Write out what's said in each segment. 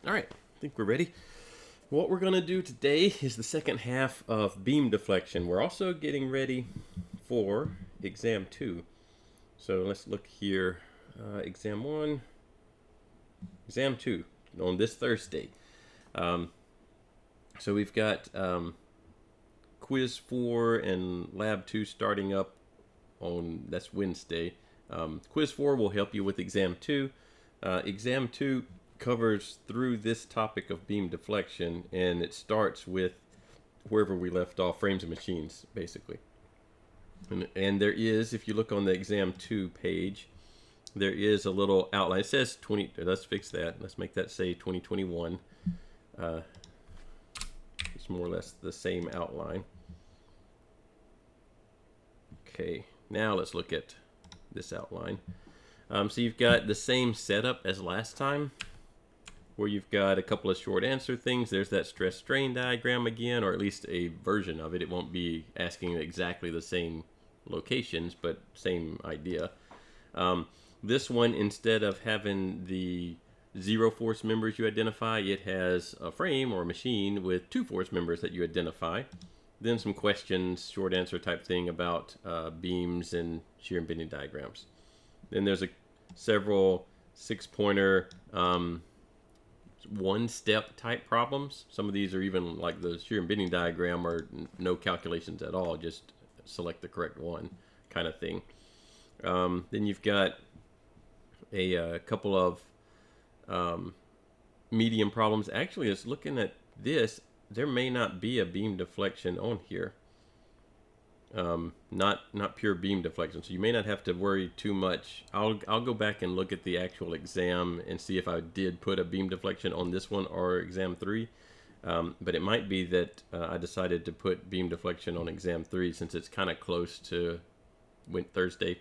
All right, I think we're ready. What we're going to do today is the second half of beam deflection. We're also getting ready for exam 2. So let's look here. Exam 1, exam 2 on this Thursday. So we've got quiz 4 and lab 2 starting up on, that's Wednesday. Quiz 4 will help you with exam 2. Exam 2 covers through this topic of beam deflection, and it starts with wherever we left off, frames and machines, basically. And there is, if you look on the exam 2 page, there is a little outline. It says 20, let's fix that. Let's make that say 2021. It's more or less the same outline. Okay, now let's look at this outline. So you've got the same setup as last time, where you've got a couple of short answer things. There's that stress strain diagram again, or at least a version of it. It won't be asking exactly the same locations, but same idea. This one, instead of having the 0 force members you identify, it has a frame or a machine with 2 force members that you identify. Then some questions, short answer type thing about beams and shear and bending diagrams. Then there's several 6-pointer one-step type problems. Some of these are even like the shear and bending diagram or no calculations at all, just select the correct one kind of thing. Then you've got a couple of medium problems. Actually, it's looking at this, there may not be a beam deflection on here. Not pure beam deflection, so you may not have to worry too much. I'll go back and look at the actual exam and see if I did put a beam deflection on this one or exam 3. But it might be that I decided to put beam deflection on exam 3 since it's kind of close to Thursday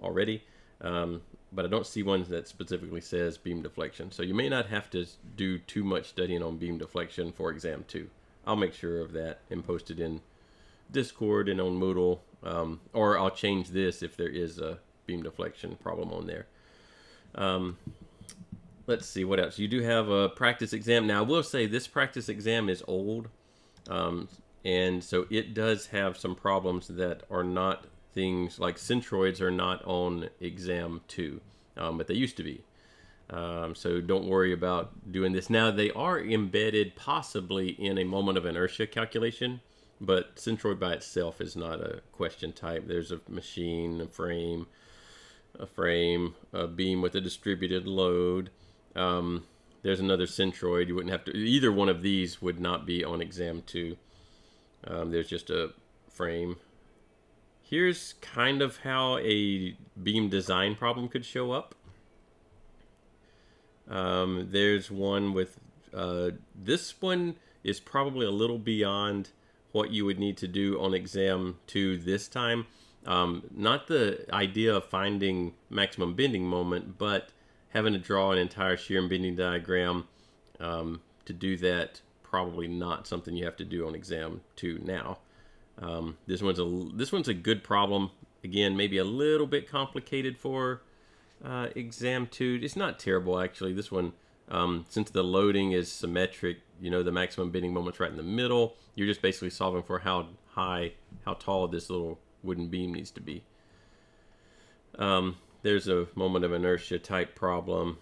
already. But I don't see one that specifically says beam deflection, so you may not have to do too much studying on beam deflection for exam 2. I'll make sure of that and post it in Discord and on Moodle, or I'll change this if there is a beam deflection problem on there. Let's see what else. You do have a practice exam. Now I will say this practice exam is old, and so it does have some problems that are not things like centroids are not on exam 2, but they used to be. So don't worry about doing this. Now they are embedded possibly in a moment of inertia calculation, but centroid by itself is not a question type. There's a machine, a frame, a beam with a distributed load. There's another centroid. You wouldn't have to, either one of these would not be on exam 2. There's just a frame. Here's kind of how a beam design problem could show up. There's one with, this one is probably a little beyond what you would need to do on exam 2 this time. Not the idea of finding maximum bending moment, but having to draw an entire shear and bending diagram. To do that, probably not something you have to do on exam 2 now. This one's a good problem. Again, maybe a little bit complicated for exam 2. It's not terrible actually. This one, since the loading is symmetric, you know, the maximum bending moment's right in the middle. You're just basically solving for how tall this little wooden beam needs to be. There's a moment of inertia type problem.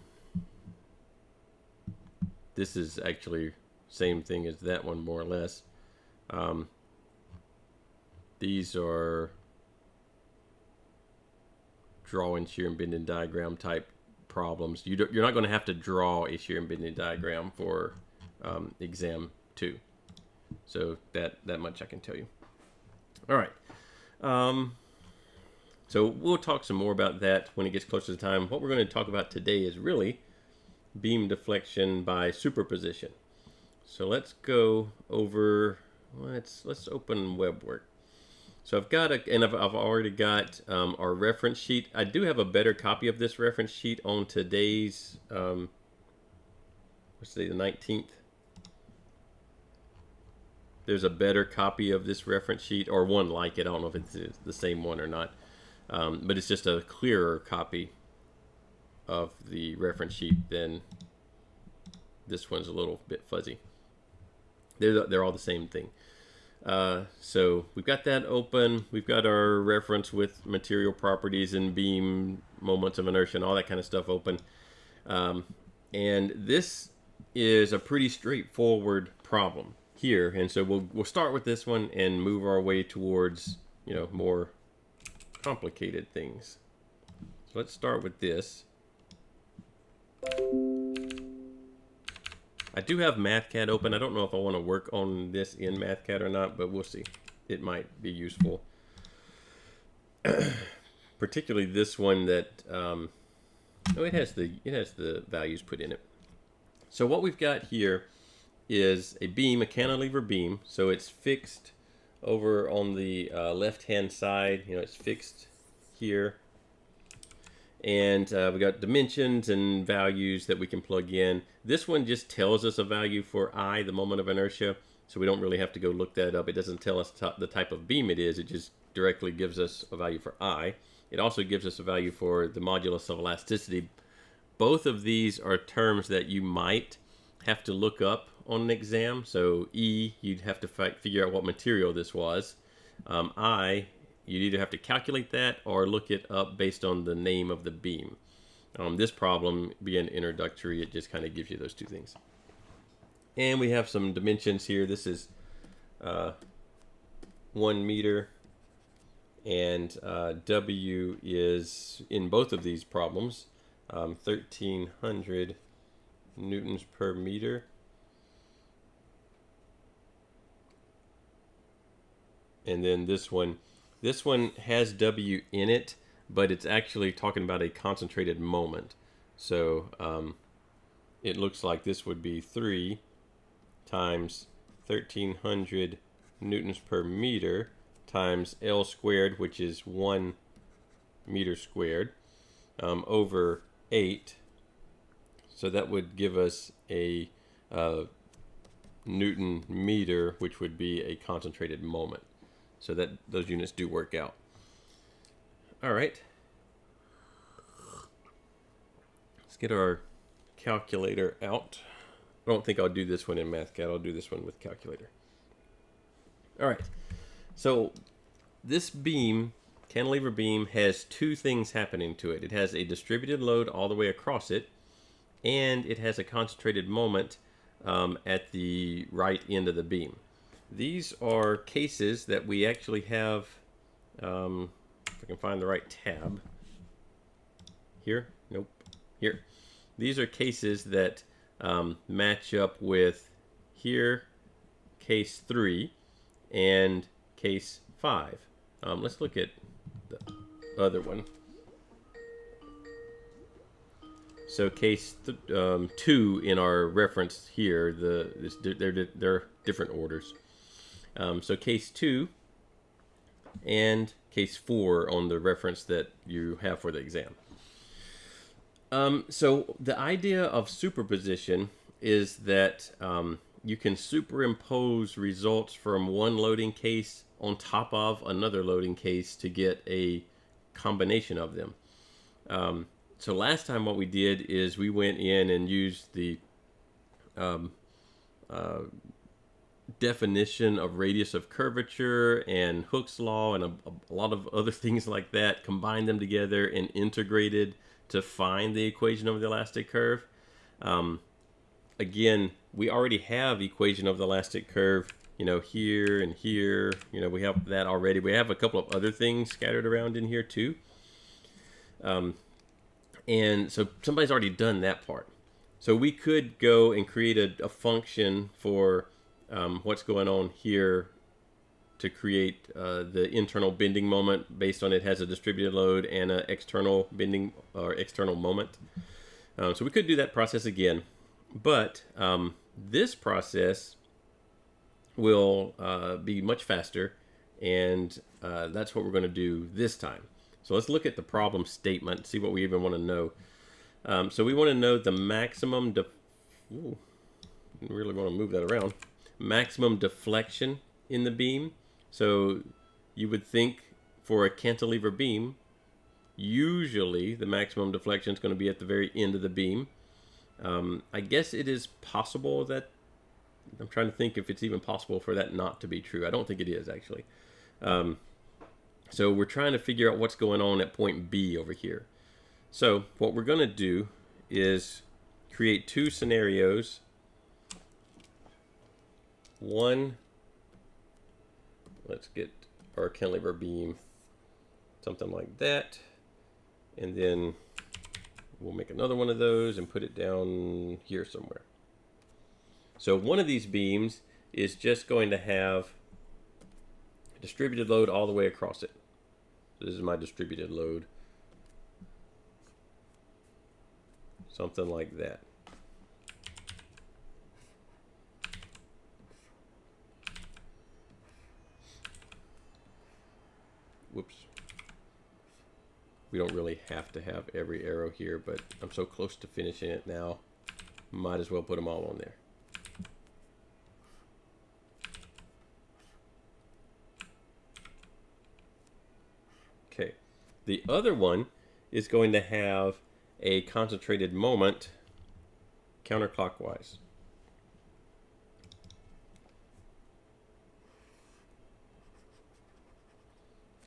This is actually same thing as that one, more or less. These are drawing shear and bending diagram type problems. You're not going to have to draw a shear and bending diagram for exam 2. So that much I can tell you. All right. So we'll talk some more about that when it gets closer to time. What we're going to talk about today is really beam deflection by superposition. So let's go over, let's open WebWork. So I've got I've already got our reference sheet. I do have a better copy of this reference sheet on today's, what's today, the 19th. There's a better copy of this reference sheet, or one like it. I don't know if it's the same one or not, but it's just a clearer copy of the reference sheet than this one's a little bit fuzzy. They're all the same thing. So we've got that open. We've got our reference with material properties and beam moments of inertia and all that kind of stuff open. And this is a pretty straightforward problem here. And so we'll start with this one and move our way towards, you know, more complicated things. So let's start with this. I do have MathCAD open. I don't know if I want to work on this in MathCAD or not, but we'll see. It might be useful. Particularly this one that, oh, it has the values put in it. So what we've got here is a beam, a cantilever beam. So it's fixed over on the left-hand side. You know, it's fixed here. And we got dimensions and values that we can plug in. This one just tells us a value for I, the moment of inertia, so we don't really have to go look that up. It doesn't tell us the type of beam it is. It just directly gives us a value for I. It also gives us a value for the modulus of elasticity. Both of these are terms that you might have to look up on an exam. So E, you'd have to figure out what material this was. I, you'd either have to calculate that or look it up based on the name of the beam. This problem being introductory, it just kind of gives you those two things. And we have some dimensions here. This is 1 meter, and W is, in both of these problems, 1,300 newtons per meter. And then this one has W in it, but it's actually talking about a concentrated moment. So it looks like this would be 3 times 1,300 newtons per meter times L squared, which is 1 meter squared, over 8. So that would give us a Newton meter, which would be a concentrated moment. So that those units do work out. All right. Let's get our calculator out. I don't think I'll do this one in MathCAD. I'll do this one with calculator. All right. So this beam, cantilever beam, has two things happening to it. It has a distributed load all the way across it, and it has a concentrated moment at the right end of the beam. These are cases that we actually have, if I can find the right tab. Here? Nope. Here. These are cases that match up with here, case 3, and case 5. Let's look at the other one. So case 2 in our reference here, they're different orders. So case 2 and case 4 on the reference that you have for the exam. So the idea of superposition is that you can superimpose results from one loading case on top of another loading case to get a combination of them. So last time what we did is we went in and used the definition of radius of curvature and Hooke's law and a lot of other things like that, combined them together and integrated to find the equation of the elastic curve. Again, we already have equation of the elastic curve, you know, here and here. You know, we have that already. We have a couple of other things scattered around in here too. And so somebody's already done that part. So we could go and create a function for what's going on here to create the internal bending moment based on it has a distributed load and an external bending or external moment. So we could do that process again, but this process will be much faster, and that's what we're going to do this time. So let's look at the problem statement, see what we even want to know. So we want to know the maximum really want to move that around. Maximum deflection in the beam. So you would think for a cantilever beam, usually the maximum deflection is going to be at the very end of the beam. I guess it is possible that, I'm trying to think if it's even possible for that not to be true. I don't think it is, actually. So we're trying to figure out what's going on at point B over here. So what we're going to do is create two scenarios. One, let's get our cantilever beam, something like that. And then we'll make another one of those and put it down here somewhere. So one of these beams is just going to have distributed load all the way across it. So this is my distributed load. Something like that. Whoops. We don't really have to have every arrow here, but I'm so close to finishing it now. Might as well put them all on there. Okay. The other one is going to have a concentrated moment counterclockwise.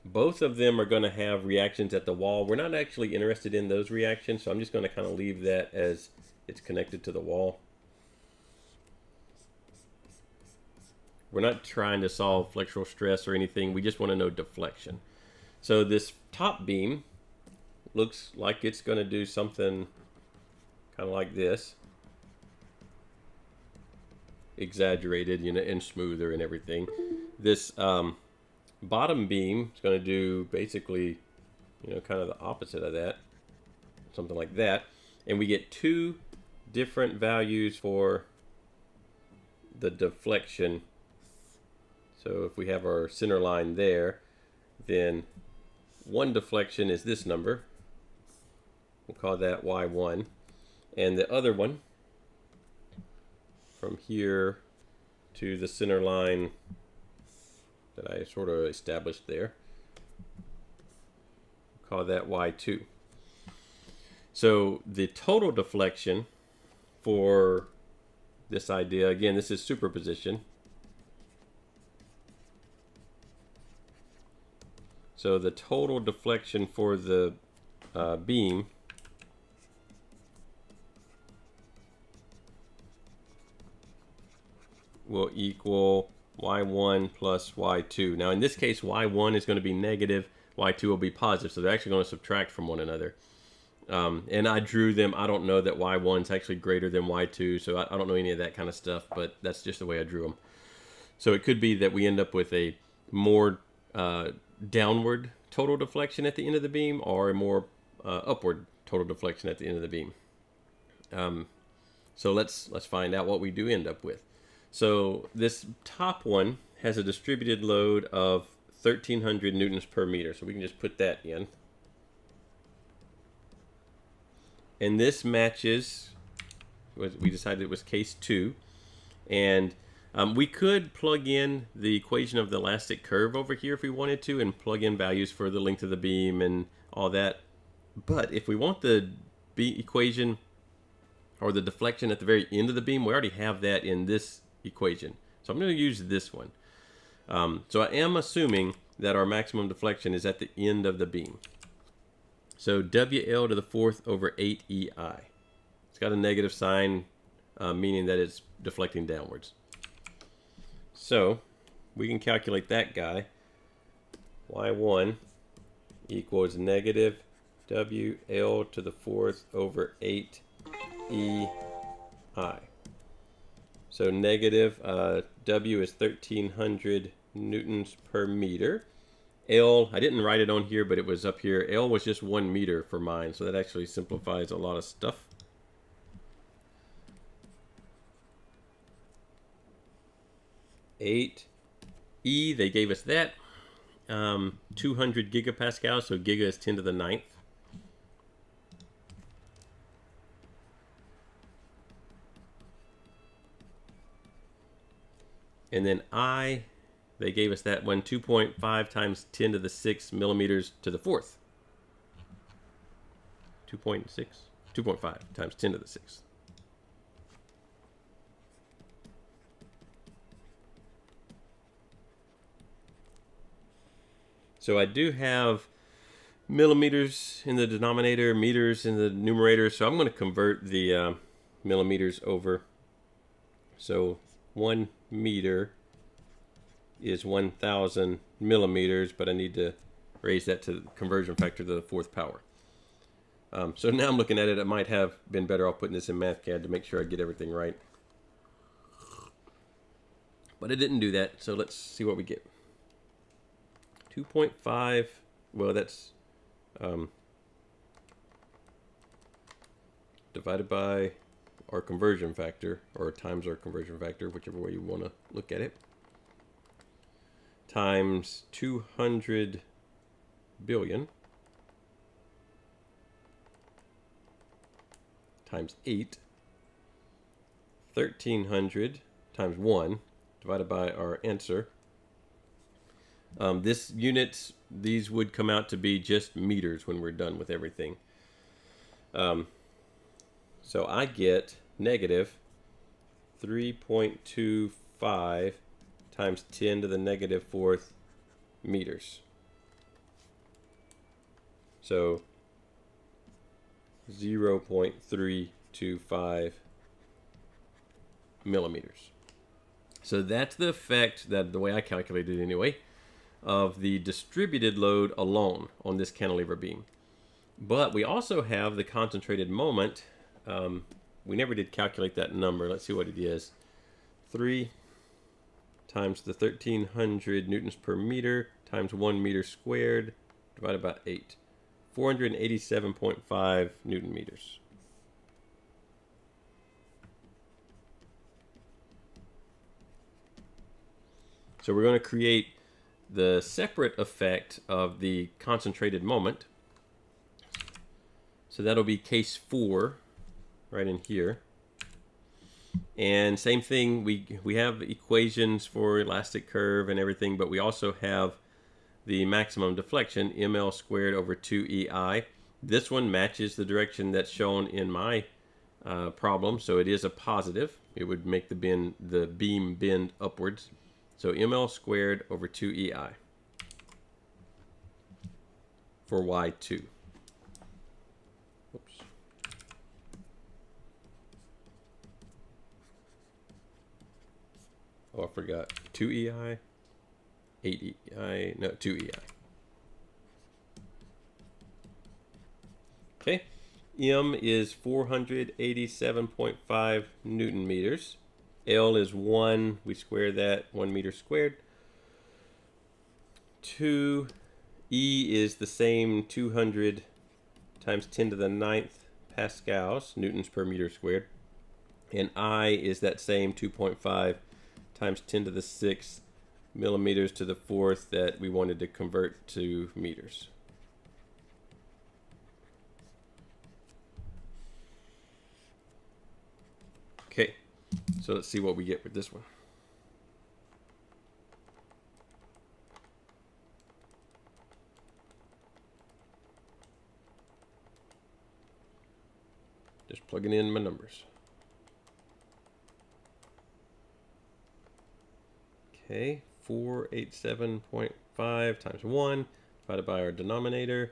Both of them are going to have reactions at the wall. We're not actually interested in those reactions, so I'm just going to kind of leave that as it's connected to the wall. We're not trying to solve flexural stress or anything. We just want to know deflection. So this top beam looks like it's going to do something kind of like this. Exaggerated, you know, and smoother and everything. This bottom beam is going to do basically, you know, kind of the opposite of that. Something like that. And we get two different values for the deflection. So if we have our center line there, then one deflection is this number. We'll call that Y1. And the other one, from here to the center line that I sort of established there, we'll call that Y2. So the total deflection for this idea, again, this is superposition. So the total deflection for the beam will equal Y1 plus Y2. Now in this case, Y1 is going to be negative, Y2 will be positive, so they're actually going to subtract from one another. And I drew them. I don't know that Y1 is actually greater than Y2, so I don't know any of that kind of stuff, but that's just the way I drew them. So it could be that we end up with a more downward total deflection at the end of the beam, or a more upward total deflection at the end of the beam. So let's find out what we do end up with. So this top one has a distributed load of 1,300 newtons per meter. So we can just put that in. And this matches, we decided it was case 2. And we could plug in the equation of the elastic curve over here if we wanted to, and plug in values for the length of the beam and all that. But if we want the equation or the deflection at the very end of the beam, we already have that in this equation. So I'm going to use this one. So I am assuming that our maximum deflection is at the end of the beam. So WL to the 4th over 8EI. It's got a negative sign, meaning that it's deflecting downwards. So we can calculate that guy. Y1 equals negative WL to the 4th over 8EI. So negative W is 1,300 newtons per meter. L, I didn't write it on here, but it was up here. L was just 1 meter for mine, so that actually simplifies a lot of stuff. E, they gave us that. 200 gigapascals, so giga is 10 to the 9th. And then I, they gave us that one, 2.5 times 10 to the 6 millimeters to the 4th. 2.5 times 10 to the 6th. So I do have millimeters in the denominator, meters in the numerator. So I'm going to convert the millimeters over. So 1 meter is 1,000 millimeters, but I need to raise that to the conversion factor to the 4th power. So now I'm looking at it, I might have been better off putting this in MathCAD to make sure I get everything right. But it didn't do that, so let's see what we get. 2.5, well that's divided by our conversion factor, or times our conversion factor, whichever way you want to look at it, times 200 billion times 8, 1,300 times 1, divided by our answer. This units, these would come out to be just meters when we're done with everything. So I get negative 3.25 times 10 to the negative 4th meters. So 0.325 millimeters. So that's the effect, that the way I calculated it anyway, of the distributed load alone on this cantilever beam. But we also have the concentrated moment. We never did calculate that number. Let's see what it is. 3 times the 1,300 newtons per meter times 1 meter squared divided by 8. 487.5 Newton meters. So we're going to create the separate effect of the concentrated moment. So that'll be case 4 right in here. And same thing, we have equations for elastic curve and everything, but we also have the maximum deflection, ml squared over 2ei. This one matches the direction that's shown in my problem, so it is a positive. It would make the beam bend upwards. So ml squared over 2ei for y2. Oops. Oh, I forgot. 2ei, 8ei, no, 2ei. Okay, m is 487.5 Newton meters. L is 1, we square that, 1 meter squared. 2, E is the same, 200 times 10 to the 9th pascals, newtons per meter squared. And I is that same 2.5 times 10 to the 6th millimeters to the 4th that we wanted to convert to meters. Okay, so let's see what we get with this one. Just plugging in my numbers. Okay, 487.5 times 1 divided by our denominator.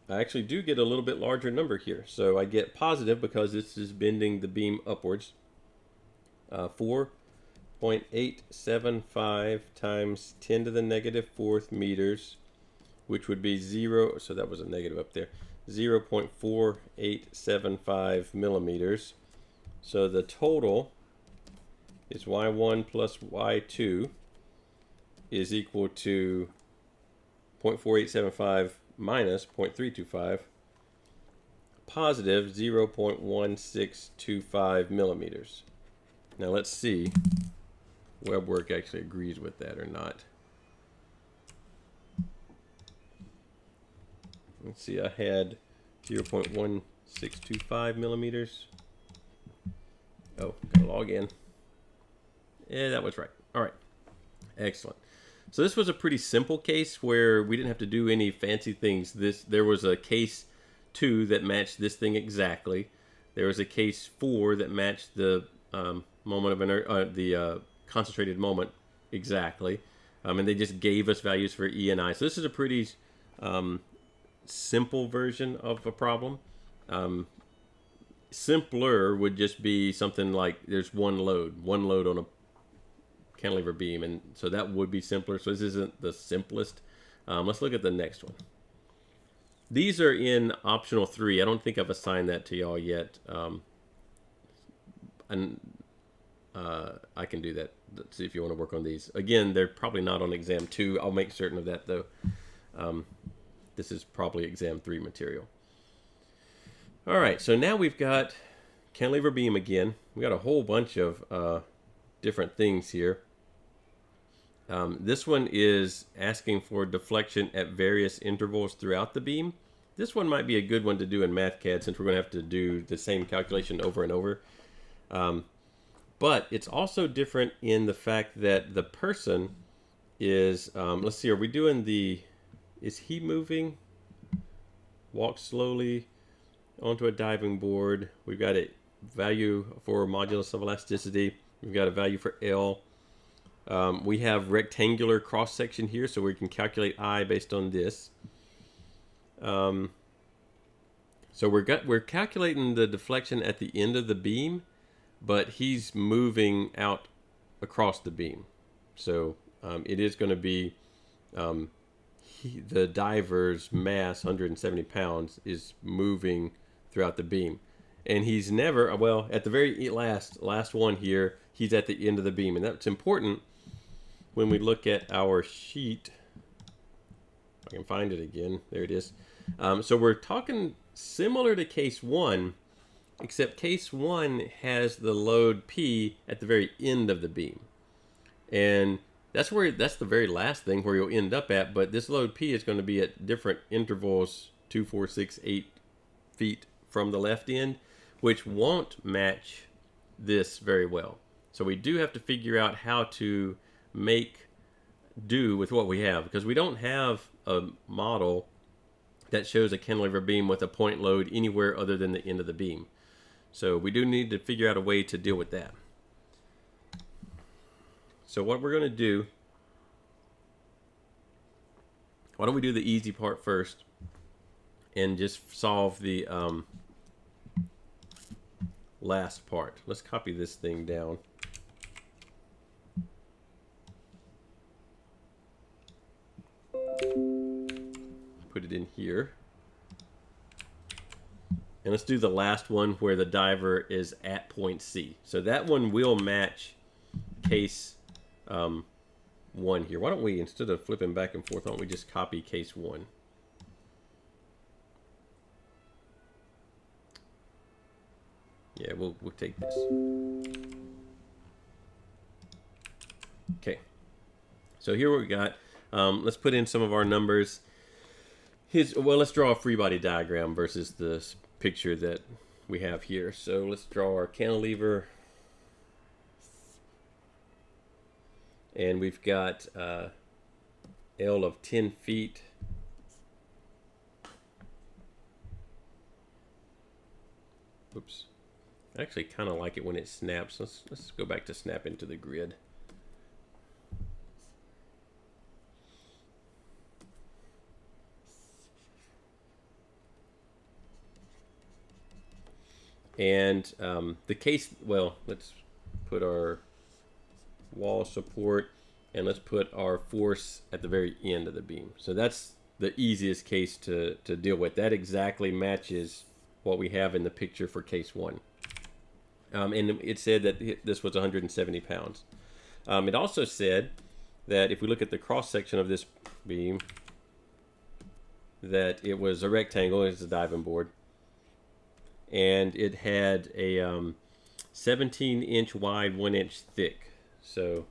I actually do get a little bit larger number here. So I get positive because this is bending the beam upwards. 4.875 times 10 to the negative 4th meters, which would be 0, so that was a negative up there, 0.4875 millimeters. So the total is y1 plus y2 is equal to 0.4875 minus 0.325, positive 0.1625 millimeters. Now let's see web work actually agrees with that or not. Let's see, I had 0.1625 millimeters. Oh, gotta log in. Yeah, that was right. All right, excellent. So this was a pretty simple case where we didn't have to do any fancy things. There was a case 2 that matched this thing exactly. There was a case 4 that matched the moment of the concentrated moment exactly. And they just gave us values for E and I. So this is a pretty simple version of a problem. Simpler would just be something like there's one load on a cantilever beam, and so that would be simpler. So this isn't the simplest. Let's look at the next one. These are in optional 3. I don't think I've assigned that to y'all yet. I can do that. Let's see if you want to work on these. Again, they're probably not on exam 2. I'll make certain of that though. This is probably exam 3 material. All right, so now we've got cantilever beam again. We got a whole bunch of different things here. This one is asking for deflection at various intervals throughout the beam. This one might be a good one to do in MathCAD since we're going to have to do the same calculation over and over. But it's also different in the fact that the person is, let's see, are we doing is he moving? Walk slowly onto a diving board. We've got a value for modulus of elasticity. We've got a value for L. We have rectangular cross section here, so we can calculate I based on this. So we're calculating the deflection at the end of the beam, but he's moving out across the beam. So it is going to be the diver's mass, 170 pounds, is moving throughout the beam. And he's never, well, at the very last one here, he's at the end of the beam. And that's important when we look at our sheet. If I can find it again. There it is. So we're talking similar to case 1, except case 1 has the load P at the very end of the beam. And that's the very last thing where you'll end up at, but this load P is going to be at different intervals, 2, 4, 6, 8 feet from the left end, which won't match this very well. So we do have to figure out how to make do with what we have, because we don't have a model that shows a cantilever beam with a point load anywhere other than the end of the beam. So we do need to figure out a way to deal with that. So what we're going to do, why don't we do the easy part first and just solve the last part. Let's copy this thing down. Put it in here. And let's do the last one where the diver is at point C. So that one will match case 1 here. Why don't we, instead of flipping back and forth, why don't we just copy case 1? Yeah, we'll take this. Okay. So here we got, let's put in some of our numbers. Well, let's draw a free body diagram versus the picture that we have here. So let's draw our cantilever. And we've got L of 10 feet. Oops. I actually kind of like it when it snaps. Let's go back to snap into the grid. And the case, well, let's put our wall support and let's put our force at the very end of the beam. So that's the easiest case to deal with. That exactly matches what we have in the picture for case 1. And it said that this was 170 pounds. It also said that if we look at the cross section of this beam, that it was a rectangle. It's a diving board. And it had a 17-inch wide, 1-inch thick. So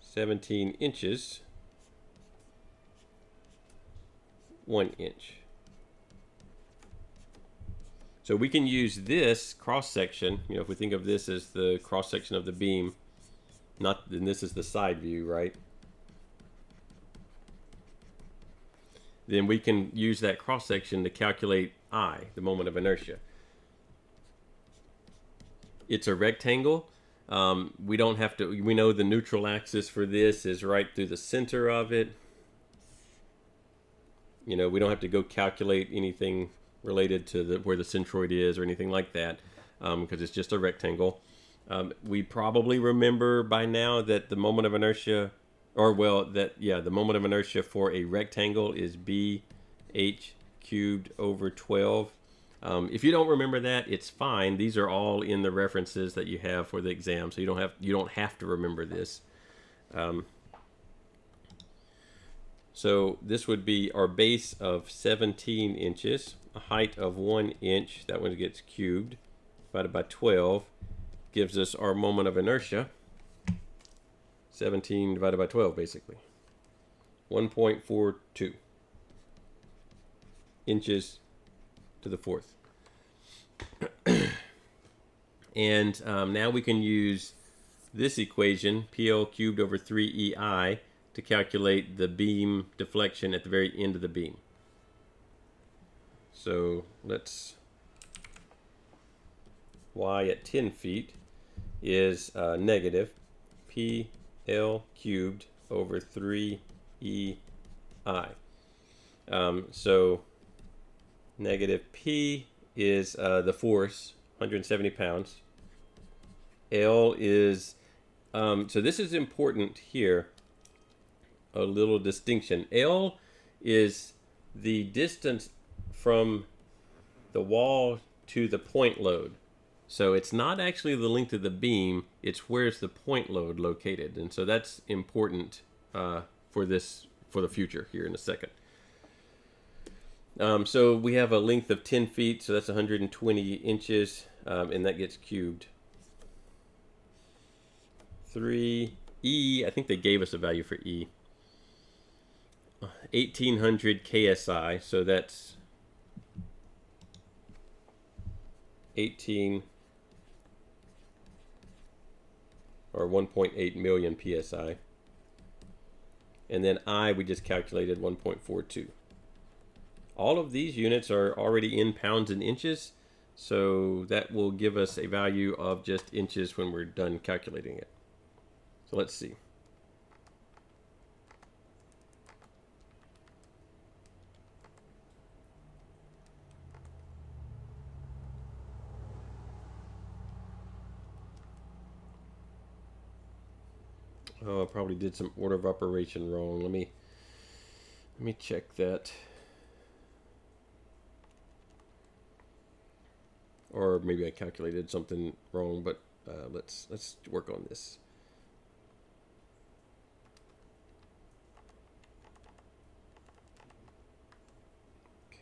17 inches, 1 inch. So we can use this cross section, if we think of this as the cross section of the beam, then this is the side view, right? Then we can use that cross section to calculate I, the moment of inertia. It's a rectangle, We don't have to, we know the neutral axis for this is right through the center of it. You know, we don't have to go calculate anything related to where the centroid is or anything like that, because it's just a rectangle. We probably remember by now that the moment of inertia, or well, the moment of inertia for a rectangle is BH cubed over 12. If you don't remember that, it's fine. These are all in the references that you have for the exam, so you don't have to remember this. So this would be our base of 17 inches, a height of 1 inch. That one gets cubed, divided by 12, gives us our moment of inertia. 17 divided by 12, basically. 1.42 inches to the fourth. And now we can use this equation, PL cubed over 3EI, to calculate the beam deflection at the very end of the beam. So let's, y at 10 feet is negative PL cubed over 3EI. So negative P is the force, 170 pounds. L is, so this is important here, a little distinction. L is the distance from the wall to the point load. So it's not actually the length of the beam, it's where's the point load located. And so that's important for the future here in a second. So we have a length of 10 feet, so that's 120 inches, and that gets cubed. 3E, I think they gave us a value for E. 1800 KSI, so that's 18 or 1.8 million PSI. And then I, we just calculated 1.42. All of these units are already in pounds and inches, so that will give us a value of just inches when we're done calculating it. So let's see. Oh, I probably did some order of operation wrong. Let me check that. Or maybe I calculated something wrong, but let's work on this.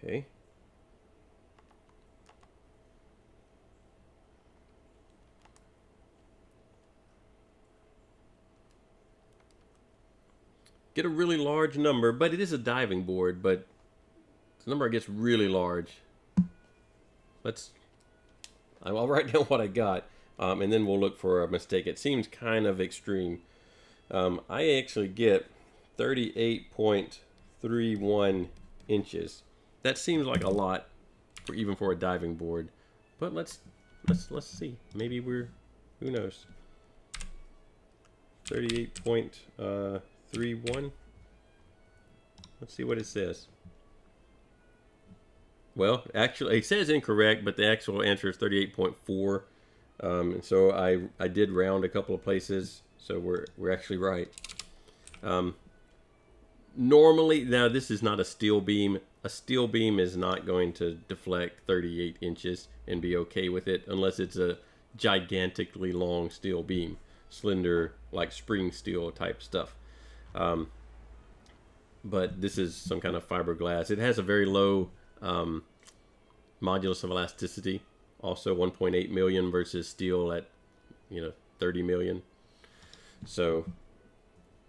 Okay. Get a really large number, but it is a diving board, but the number gets really large. I'll write down what I got, and then we'll look for a mistake. It seems kind of extreme. I actually get 38.31 inches. That seems like a lot, even for a diving board. But let's see. Maybe who knows? 38.31. Let's see what it says. Well, actually, it says incorrect, but the actual answer is 38.4. And so I did round a couple of places, so we're actually right. Normally, now this is not a steel beam. A steel beam is not going to deflect 38 inches and be okay with it unless it's a gigantically long steel beam, slender like spring steel type stuff. But this is some kind of fiberglass. It has a very low modulus of elasticity, also 1.8 million versus steel at 30 million. So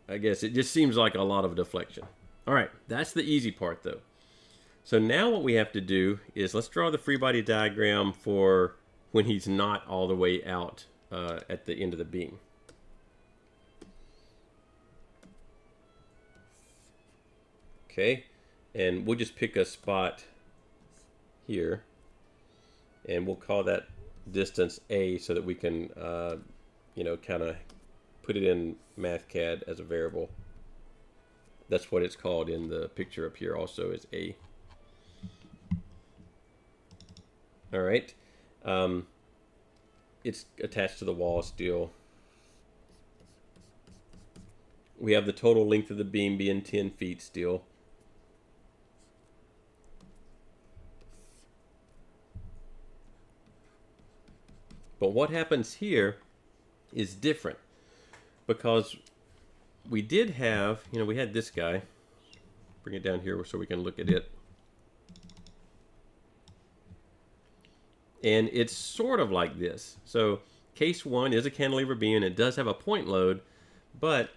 I guess it just seems like a lot of deflection. All right, that's the easy part though. So now what we have to do is let's draw the free body diagram for when he's not all the way out at the end of the beam. Okay, and we'll just pick a spot here, and we'll call that distance A so that we can, kind of put it in MathCAD as a variable. That's what it's called in the picture up here also, is A. All right. It's attached to the wall still. We have the total length of the beam being 10 feet still. But what happens here is different, because we did have, we had this guy. Bring it down here so we can look at it. And it's sort of like this. So case 1 is a cantilever beam, and it does have a point load, but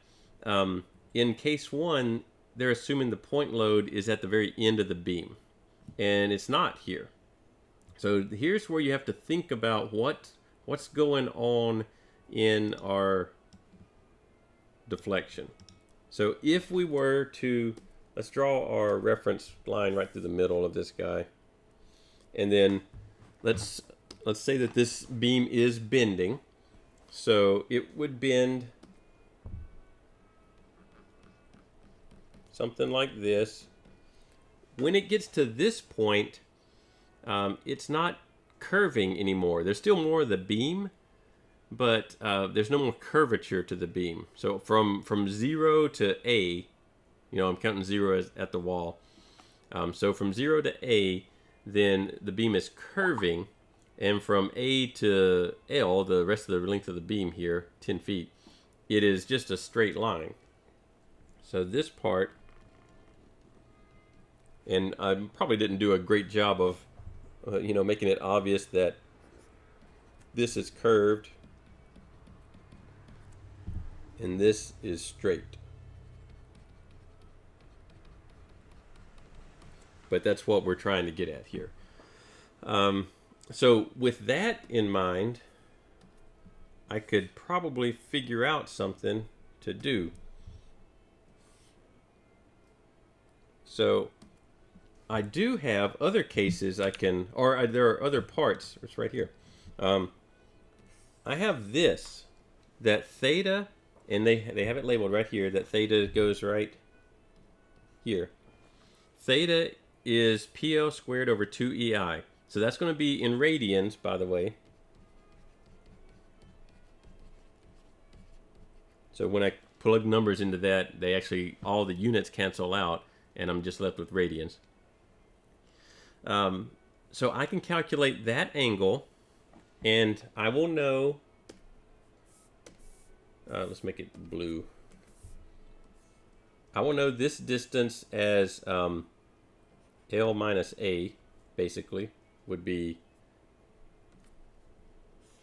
in case 1, they're assuming the point load is at the very end of the beam, and it's not here. So here's where you have to think about what's going on in our deflection. So if we were to, let's draw our reference line right through the middle of this guy, and then let's say that this beam is bending. So it would bend something like this. When it gets to this point, it's not curving anymore. There's still more of the beam, but there's no more curvature to the beam. So from 0 to A, I'm counting 0 at the wall. So from 0 to A, then the beam is curving, and from A to L, the rest of the length of the beam here, 10 feet, it is just a straight line. So this part, and I probably didn't do a great job of making it obvious that this is curved and this is straight. But that's what we're trying to get at here. So with that in mind, I could probably figure out something to do. So I do have other cases there are other parts. It's right here. I have this, that theta, and they have it labeled right here, that theta goes right here. Theta is PL squared over 2EI. So that's going to be in radians, by the way. So when I plug numbers into that, they actually, all the units cancel out, and I'm just left with radians. So I can calculate that angle, and I will know, let's make it blue. I will know this distance as L minus A, basically, would be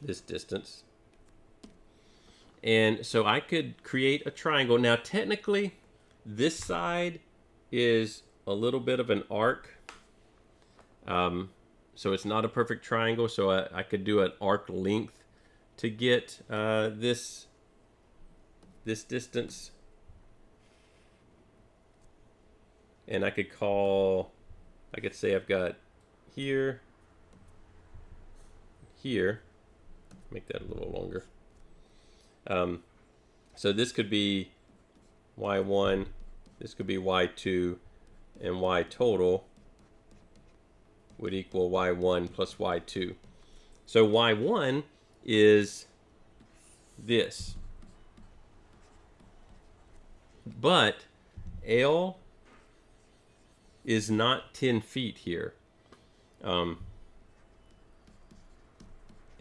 this distance. And so I could create a triangle. Now, technically, this side is a little bit of an arc. So it's not a perfect triangle, so I could do an arc length to get this distance. And I could say I've got here, make that a little longer. So this could be Y1, this could be Y2, and Y total would equal Y1 plus Y2. So Y1 is this. But L is not 10 feet here. L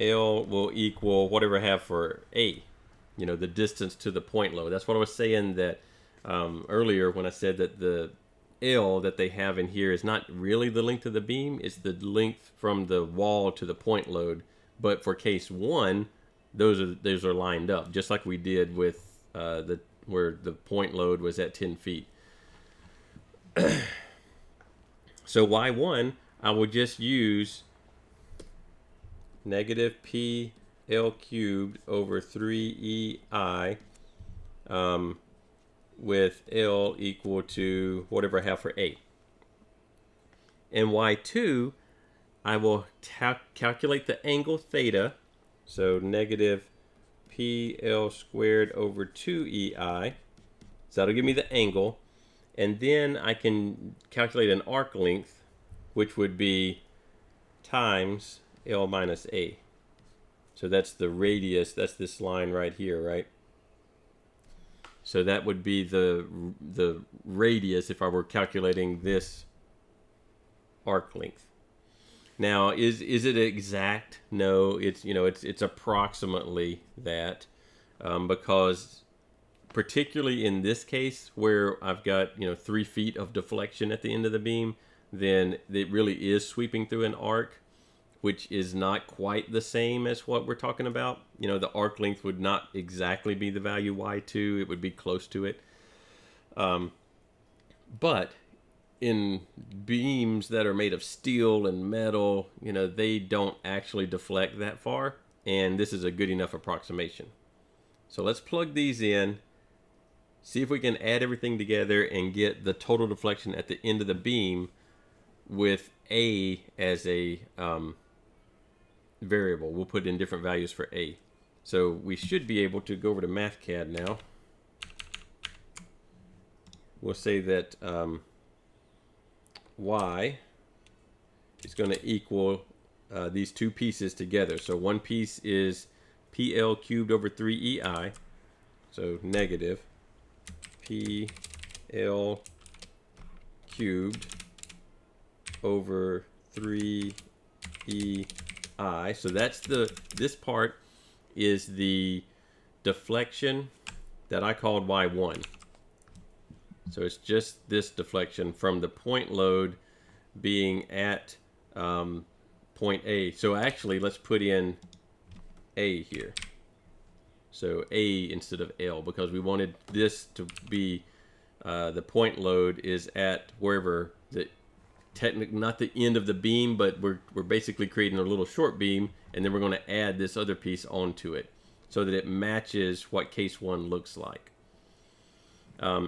will equal whatever I have for A, the distance to the point load. That's what I was saying that earlier when I said that the L that they have in here is not really the length of the beam, it's the length from the wall to the point load. But for case 1, those are lined up, just like we did with where the point load was at 10 feet. So Y1, I will just use negative PL cubed over 3EI with L equal to whatever I have for A. And Y2, I will calculate the angle theta. So negative PL squared over 2EI. So that'll give me the angle. And then I can calculate an arc length, which would be times L minus A. So that's the radius, that's this line right here, right? So that would be the radius if I were calculating this arc length. Now, is it exact? No, it's approximately that, because particularly in this case where I've got 3 feet of deflection at the end of the beam, then it really is sweeping through an arc, which is not quite the same as what we're talking about. The arc length would not exactly be the value y2, it would be close to it. But in beams that are made of steel and metal, they don't actually deflect that far, and this is a good enough approximation. So let's plug these in, see if we can add everything together and get the total deflection at the end of the beam with A as a variable. We'll put in different values for A. So we should be able to go over to MathCAD now. We'll say that Y is going to equal these two pieces together. So one piece is PL cubed over 3EI, so negative PL cubed over 3EI. So that's this part is the deflection that I called Y1. So it's just this deflection from the point load being at point A. So actually, let's put in A here. So A instead of L, because we wanted this to be the point load is at wherever the not the end of the beam, but we're basically creating a little short beam, and then we're going to add this other piece onto it so that it matches what case 1 looks like.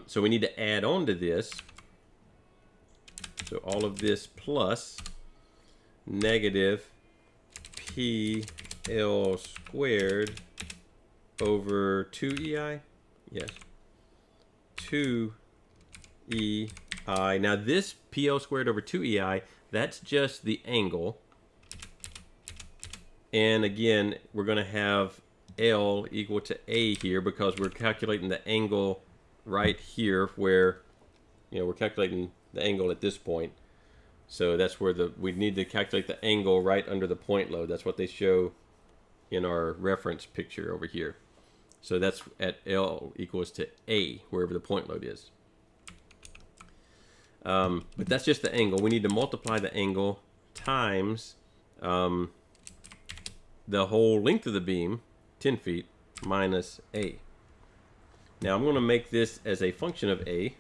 So we need to add on to this. So all of this plus negative PL squared over 2EI. Yes. 2EI. Now this PL squared over 2EI, that's just the angle. And again, we're going to have L equal to A here because we're calculating the angle right here where, we're calculating the angle at this point. So that's where we need to calculate the angle right under the point load. That's what they show in our reference picture over here. So that's at L equals to A, wherever the point load is. But that's just the angle. We need to multiply the angle times the whole length of the beam, 10 feet, minus A. Now I'm going to make this as a function of A,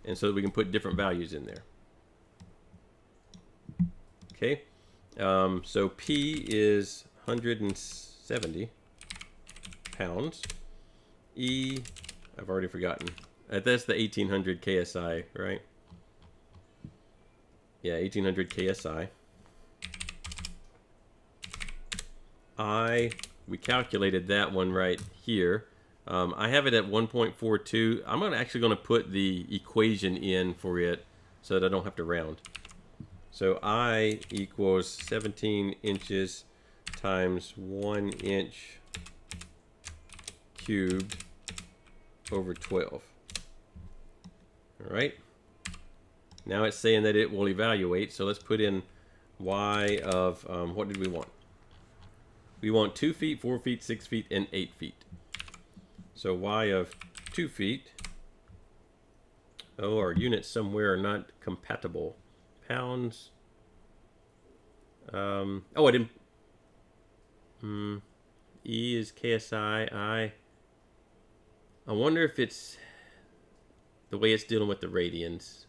and so that we can put different values in there. Okay, so P is 170 pounds. E, I've already forgotten. That's the 1800 KSI, right? Yeah, 1800 KSI. I, we calculated that one right here. I have it at 1.42. I'm actually going to put the equation in for it so that I don't have to round. So I equals 17 inches times 1 inch cubed over 12. All right. Now it's saying that it will evaluate. So let's put in Y of, what did we want? We want 2 feet, 4 feet, 6 feet, and 8 feet. So Y of 2 feet. Oh, our units somewhere are not compatible. Pounds. Oh, I didn't. E is KSI. I wonder if it's the way it's dealing with the radians.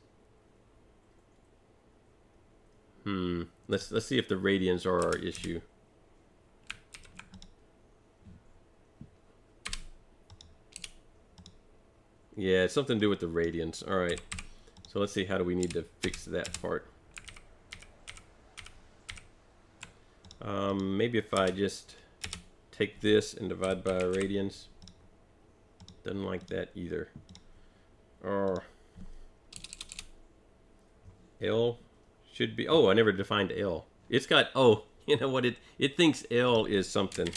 Let's see if the radians are our issue. Yeah, it's something to do with the radians. All right. So let's see, how do we need to fix that part? Maybe if I just take this and divide by radians. Doesn't like that either. Or L should be, oh, I never defined L. It's got, oh, you know what, it thinks L is something,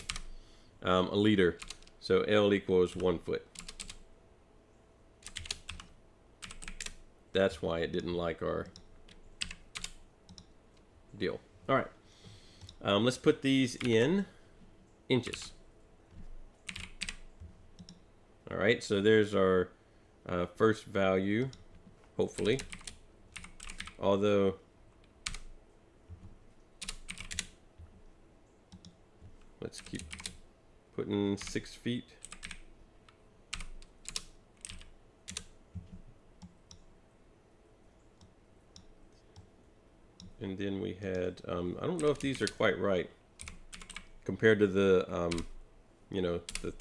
a liter. So L equals 1 foot. That's why it didn't like our deal. All right, let's put these in inches. All right, so there's our first value, hopefully. Although, let's keep putting 6 feet. And then we had, I don't know if these are quite right compared to the, you know, the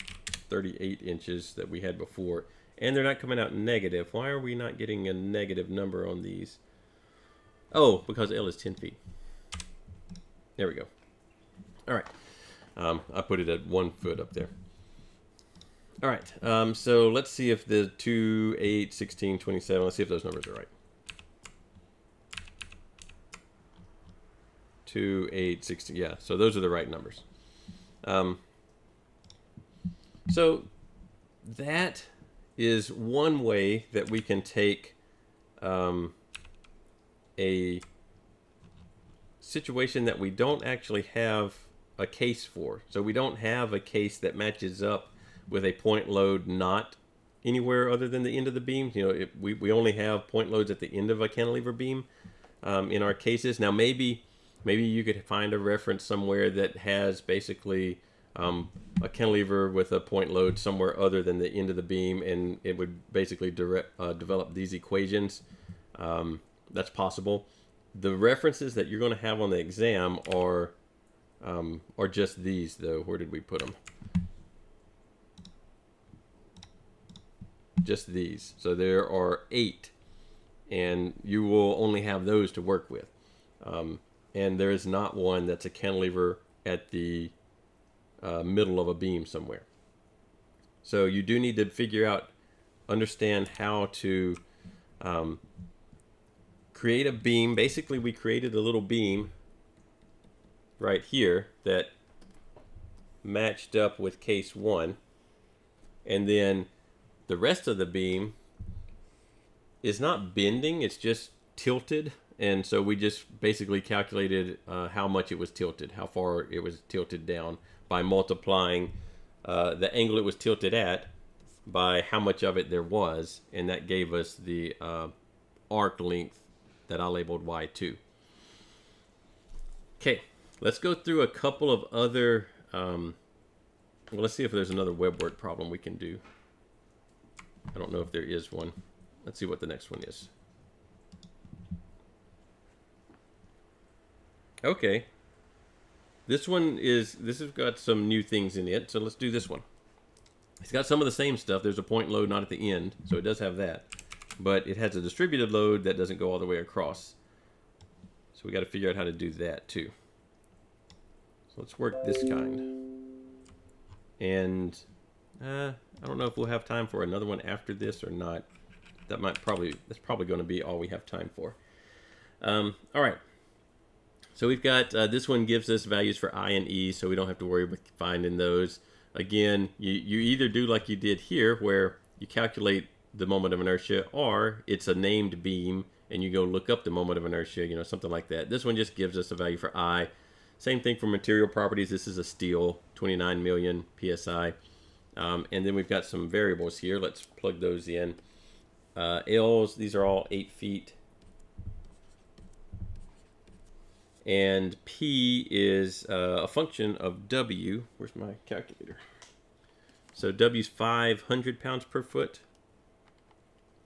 38 inches that we had before. And they're not coming out negative. Why are we not getting a negative number on these? Oh, because L is 10 feet. There we go. All right. I put it at 1 foot up there. All right. So let's see if the 2, 8, 16, 27, let's see if those numbers are right. 2, 8, 16, yeah, so those are the right numbers. So that is one way that we can take a situation that we don't actually have a case for. So we don't have a case that matches up with a point load not anywhere other than the end of the beam. You know, we only have point loads at the end of a cantilever beam in our cases. Now maybe you could find a reference somewhere that has basically a cantilever with a point load somewhere other than the end of the beam, and it would basically develop these equations. That's possible. The references that you're going to have on the exam are just these, though. Where did we put them? Just these. So there are 8, and you will only have those to work with. And there is not one that's a cantilever at the middle of a beam somewhere. So you do need to understand how to create a beam. Basically, we created a little beam right here that matched up with case 1. And then the rest of the beam is not bending, it's just tilted. And so we just basically calculated how much it was tilted, how far it was tilted down, by multiplying the angle it was tilted at by how much of it there was. And that gave us the arc length that I labeled Y2. Okay, let's go through a couple of other, well, let's see if there's another web work problem we can do. I don't know if there is one. Let's see what the next one is. Okay, this has got some new things in it, so let's do this one. It's got some of the same stuff. There's a point load not at the end, so it does have that, but it has a distributed load that doesn't go all the way across. So we got to figure out how to do that too. So let's work this kind. And I don't know if we'll have time for another one after this or not. That's probably going to be all we have time for. All right. So we've got, this one gives us values for I and E, so we don't have to worry about finding those. Again, you either do like you did here, where you calculate the moment of inertia, or it's a named beam, and you go look up the moment of inertia, you know, something like that. This one just gives us a value for I. Same thing for material properties. This is a steel, 29 million PSI. And then we've got some variables here. Let's plug those in. L's, these are all 8 feet. And P is a function of W. Where's my calculator? So W is 500 pounds per foot.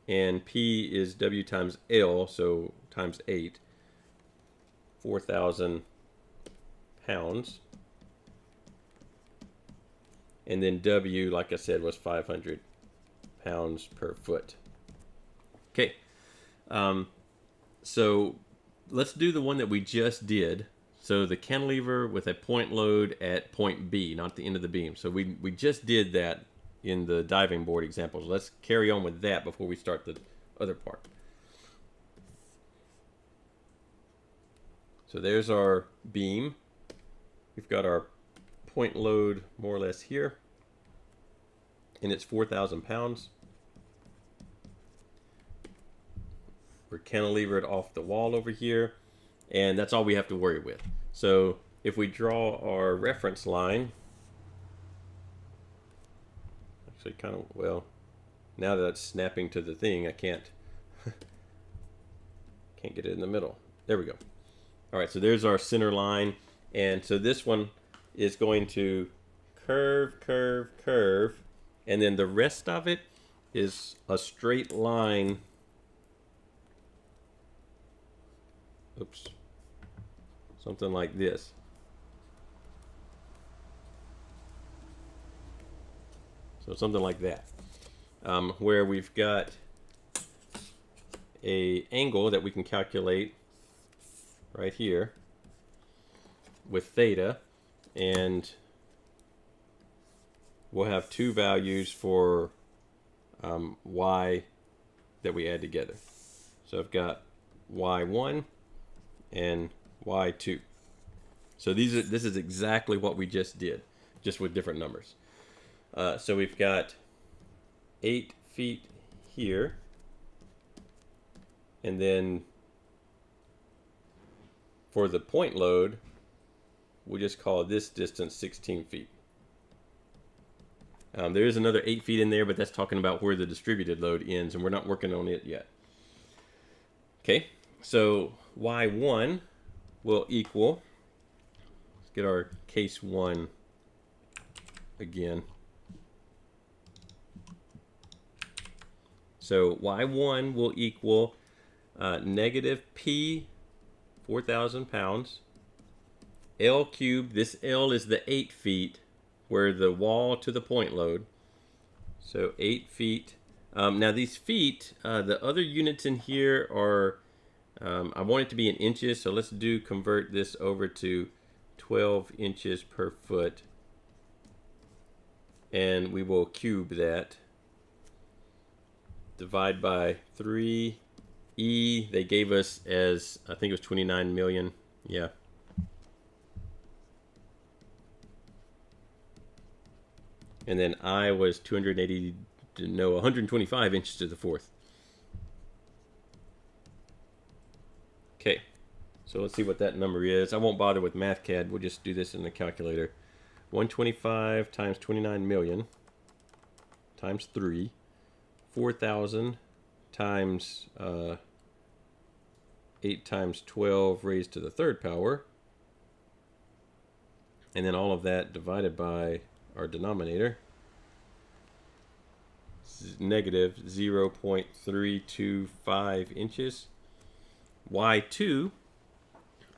And P is W times L, so times 8. 4,000 pounds. And then W, like I said, was 500 pounds per foot. Okay. So let's do the one that we just did. So the cantilever with a point load at point B, not the end of the beam. So we just did that in the diving board examples. Let's carry on with that before we start the other part. So there's our beam. We've got our point load more or less here, and it's 4,000 pounds. We're cantilevered off the wall over here, and that's all we have to worry with. So if we draw our reference line, actually kind of, well, now that it's snapping to the thing, I can't get it in the middle. There we go. All right, so there's our center line, and so this one is going to curve, curve, curve, and then the rest of it is a straight line. Oops. Something like this. So something like that, where we've got a angle that we can calculate right here with theta, and we'll have two values for y that we add together. So I've got y1 and y2. So this is exactly what we just did, just with different numbers. So we've got 8 feet here, and then for the point load, we'll just call this distance 16 feet. There is another 8 feet in there, but that's talking about where the distributed load ends, and we're not working on it yet. Okay, so y1 will equal, let's get our case 1 again. So y1 will equal negative p, 4,000 pounds, L cubed. This L is the 8 feet where the wall to the point load. So 8 feet. Now these feet, the other units in here are, I want it to be in inches, so let's convert this over to 12 inches per foot. And we will cube that. Divide by 3. E, they gave us as, I think it was 29 million. Yeah. And then I was 125 inches to the fourth. Okay. So let's see what that number is. I won't bother with MathCAD. We'll just do this in the calculator. 125 times 29 million times 3. 4,000 times 8 times 12 raised to the third power, and then all of that divided by our denominator, negative 0.325 inches. Y2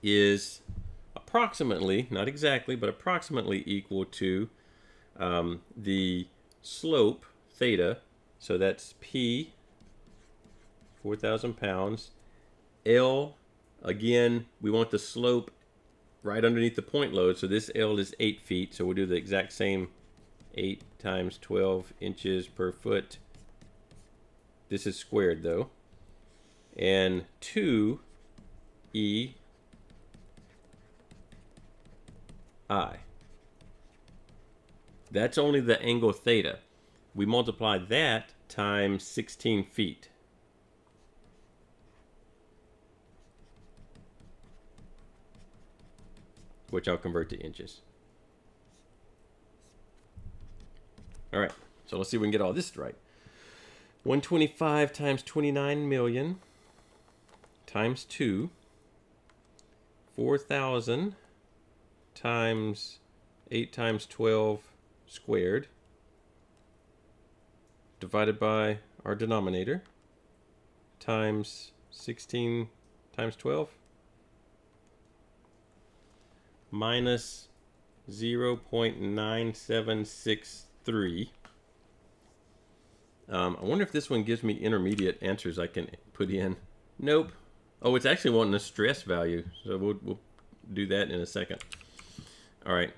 is approximately, not exactly, but approximately equal to the slope theta. So that's P, 4,000 pounds. L, again, we want the slope right underneath the point load. So this L is 8 feet. So we'll do the exact same 8 times 12 inches per foot. This is squared though. And 2 E I. That's only the angle theta. We multiply that times 16 feet. Which I'll convert to inches. All right, so let's see if we can get all this right. 125 times 29 million times 2. 4,000 times 8 times 12 squared divided by our denominator times 16 times 12 minus 0.9763. I wonder if this one gives me intermediate answers I can put in. Nope. Oh, it's actually wanting a stress value. So we'll do that in a second. All right.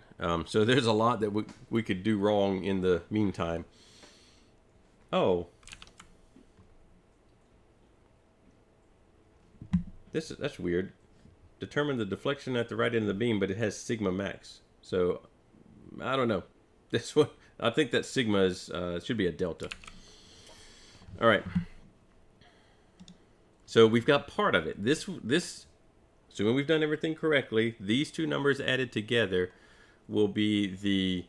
So there's a lot that we could do wrong in the meantime. Oh. That's weird. Determine the deflection at the right end of the beam, but it has sigma max. So I don't know. This one, I think that sigma is should be a delta. All right. So we've got part of it. This assuming we've done everything correctly, these two numbers added together will be the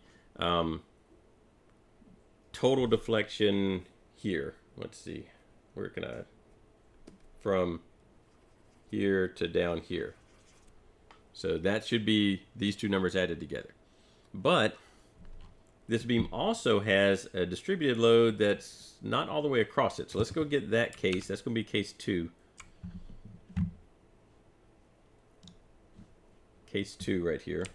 total deflection here. Let's see. Where can I? From here to down here. So that should be these two numbers added together. But this beam also has a distributed load that's not all the way across it. So let's go get that case. That's going to be case 2. Case 2 right here.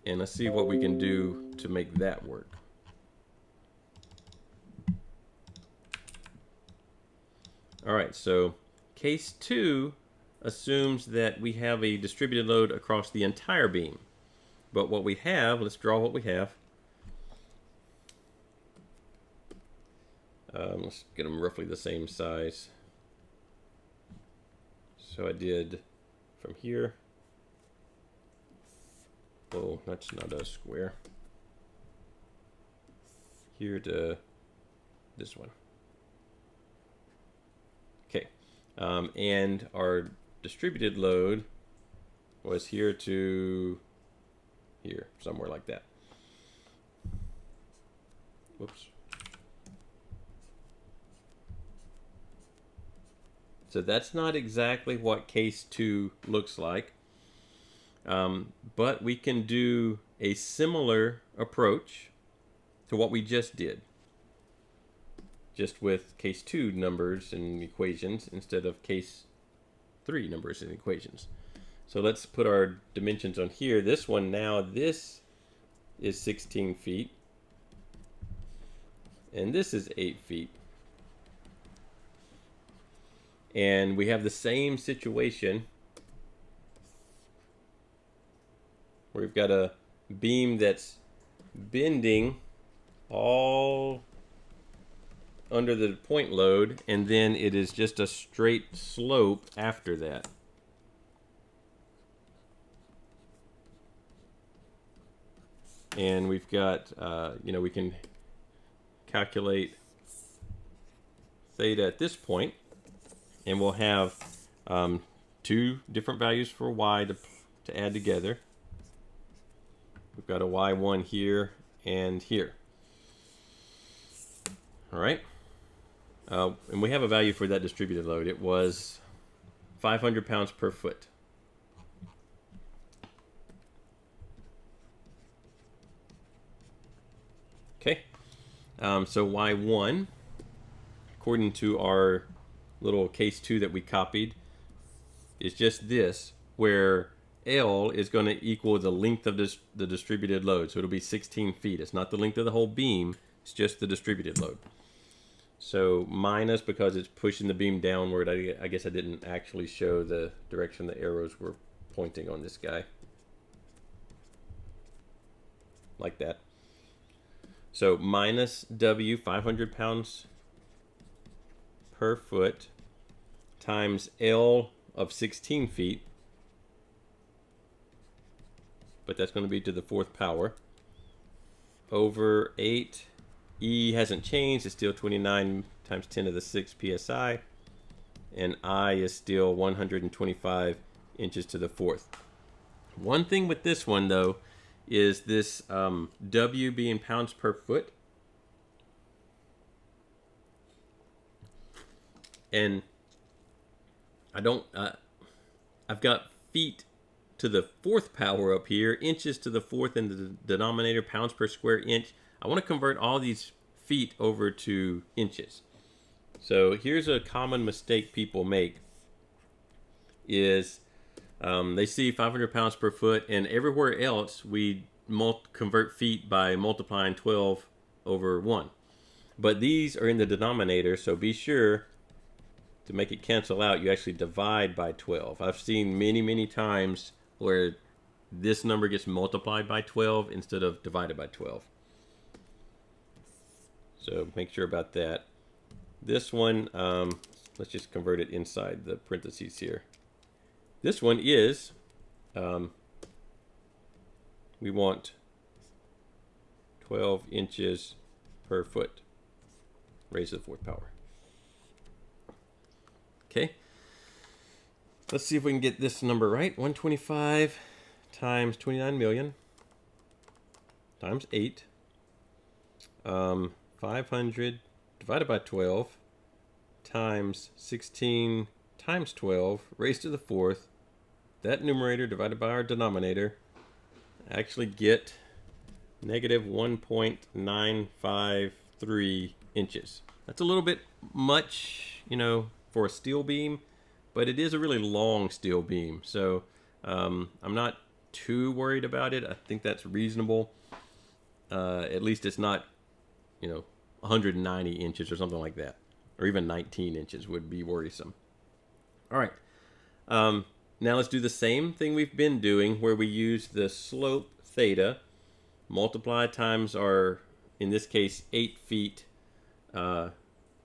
And let's see what we can do to make that work. All right, so case 2 assumes that we have a distributed load across the entire beam. But what we have, let's draw what we have. Let's get them roughly the same size. So I did from here. Oh, that's not a square. Here to this one. Okay, and our distributed load was here to here, somewhere like that. Whoops. So that's not exactly what case 2 looks like, but we can do a similar approach to what we just did, just with case 2 numbers and equations instead of case 3 numbers and equations. So let's put our dimensions on here. This one now, this is 16 feet, and this is 8 feet. And we have the same situation where we've got a beam that's bending all under the point load, and then it is just a straight slope after that. And we've got, we can calculate theta at this point, and we'll have 2 different values for y to add together. We've got a y1 here and here. All right. And we have a value for that distributed load. It was 500 pounds per foot. Okay. So y1, according to our little case 2 that we copied, is just this, where L is going to equal the length of the distributed load. So it'll be 16 feet. It's not the length of the whole beam. It's just the distributed load. So minus, because it's pushing the beam downward. I guess I didn't actually show the direction the arrows were pointing on this guy. Like that. So minus W, 500 pounds per foot, times L of 16 feet. But that's going to be to the 4th power. Over 8. E hasn't changed. It's still 29 times 10 to the 6 psi. And I is still 125 inches to the 4th. One thing with this one, though, is this W being pounds per foot. And I've got feet to the 4th power up here, inches to the 4th in the denominator, pounds per square inch. I want to convert all these feet over to inches. So here's a common mistake people make is they see 500 pounds per foot, and everywhere else we convert feet by multiplying 12 over 1. But these are in the denominator, so be sure to make it cancel out, you actually divide by 12. I've seen many times where this number gets multiplied by 12 instead of divided by 12. So make sure about that. This one, let's just convert it inside the parentheses here. This one is, we want 12 inches per foot raised to the fourth power. Okay, let's see if we can get this number right. 125 times 29 million times 8. 500 divided by 12 times 16 times 12 raised to the fourth. That numerator divided by our denominator, actually get negative 1.953 inches. That's a little bit much, you know, for a steel beam, but it is a really long steel beam. So I'm not too worried about it. I think that's reasonable. At least it's not, you know, 190 inches or something like that, or even 19 inches would be worrisome. All right, now let's do the same thing we've been doing, where we use the slope theta, multiply times our, in this case, 8 feet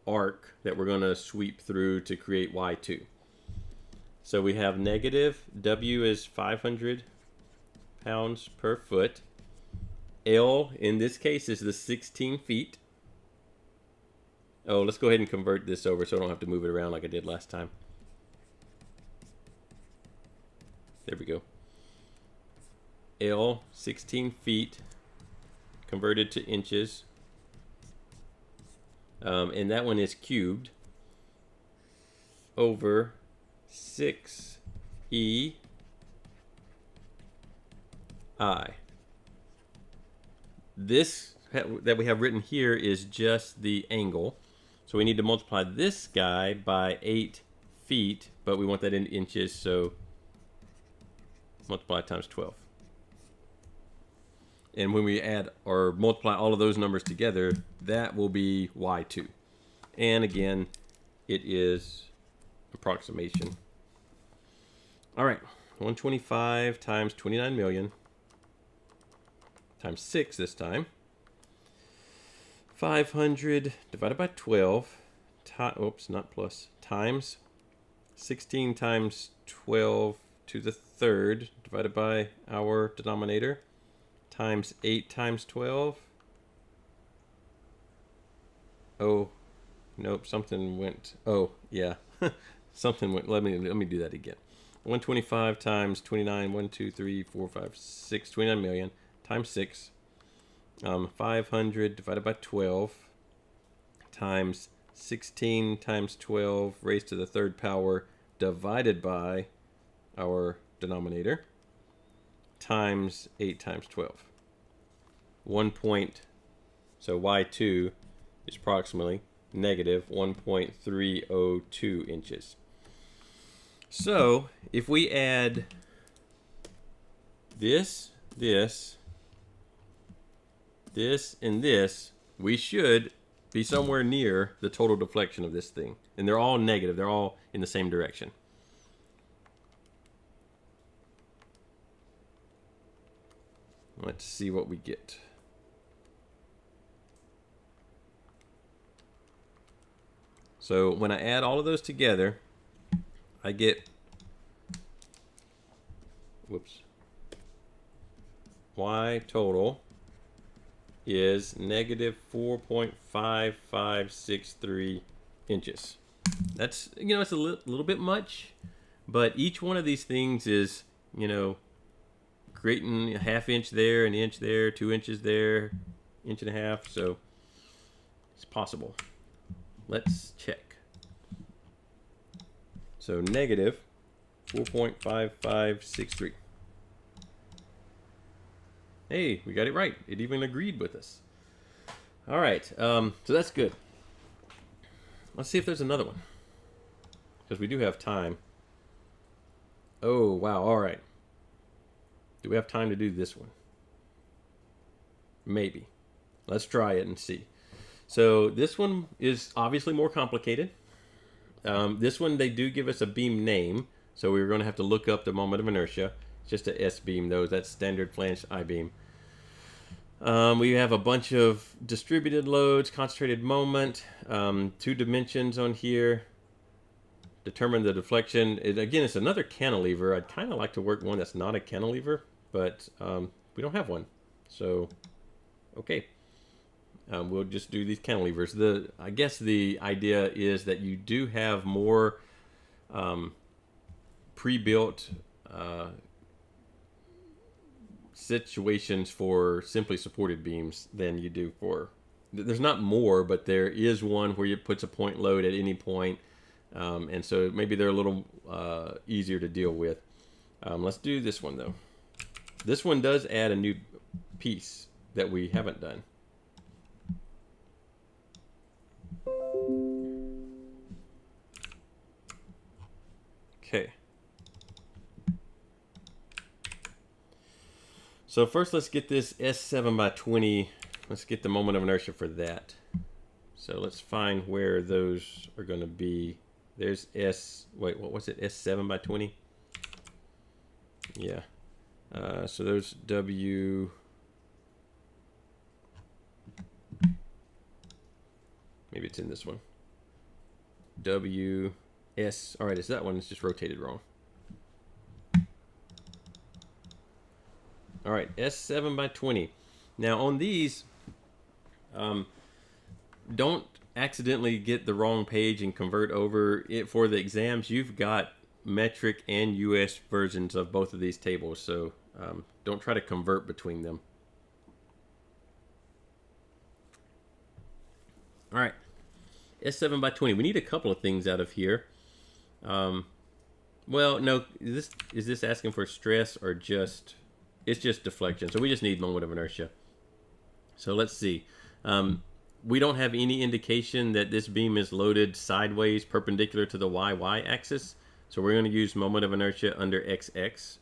arc that we're going to sweep through to create y2. So we have negative, W is 500 pounds per foot. L, in this case, is the 16 feet. Oh, let's go ahead and convert this over so I don't have to move it around like I did last time. There we go. L, 16 feet, converted to inches. And that one is cubed over 6 I. This that we have written here is just the angle. So we need to multiply this guy by 8 feet, but we want that in inches, so multiply times 12. And when we add or multiply all of those numbers together, that will be y2. And again, it is approximation. All right, 125 times 29 million times 6 this time. 500 divided by 12, oops, not plus, times 16 times 12 to the third divided by our denominator, times 8 times 12. Oh, nope, something went, oh, yeah, something went, let me do that again. 125 times 29, 1, 2, 3, 4, 5, 6, 29 million, times 6. 500 divided by 12 times 16 times 12 raised to the third power divided by our denominator times 8 times 12. 1 point, so y2 is approximately negative 1.302 inches. So if we add this, and this, we should be somewhere near the total deflection of this thing. And they're all negative. They're all in the same direction. Let's see what we get. So when I add all of those together, I get, whoops, y total is negative 4.5563 inches. That's, you know, it's a little bit much, but each one of these things is, you know, creating a ½ inch there, an inch there, 2 inches there, 1.5 inches, so it's possible. Let's check. So negative 4.5563. Hey, we got it right. It even agreed with us. All right, so that's good. Let's see if there's another one, because we do have time. Oh, wow, all right. Do we have time to do this one? Maybe. Let's try it and see. So this one is obviously more complicated. This one, they do give us a beam name, so we're going to have to look up the moment of inertia. It's just a S-beam, though. That's standard flange I-beam. We have a bunch of distributed loads, concentrated moment, 2 dimensions on here. Determine the deflection. Again, it's another cantilever. I'd kind of like to work one that's not a cantilever, but we don't have one. So, okay. We'll just do these cantilevers. I guess the idea is that you do have more pre-built situations for simply supported beams than you do for... There's not more, but there is one where it puts a point load at any point. And so maybe they're a little easier to deal with. Let's do this one, though. This one does add a new piece that we haven't done. Okay. So first, let's get this S7 by 20. Let's get the moment of inertia for that. So let's find where those are going to be. There's wait, what was it? S7 by 20? Yeah. So there's W. Maybe it's in this one. W. S. All right, it's that one. It's just rotated wrong. All right, S7 by 20. Now on these, don't accidentally get the wrong page and convert over. For the exams, you've got metric and US versions of both of these tables, so don't try to convert between them. All right, S7 by 20. We need a couple of things out of here. Well, no, is this asking for stress or just... It's just deflection, so we just need moment of inertia. So let's see. We don't have any indication that this beam is loaded sideways perpendicular to the YY axis, so we're going to use moment of inertia under XX.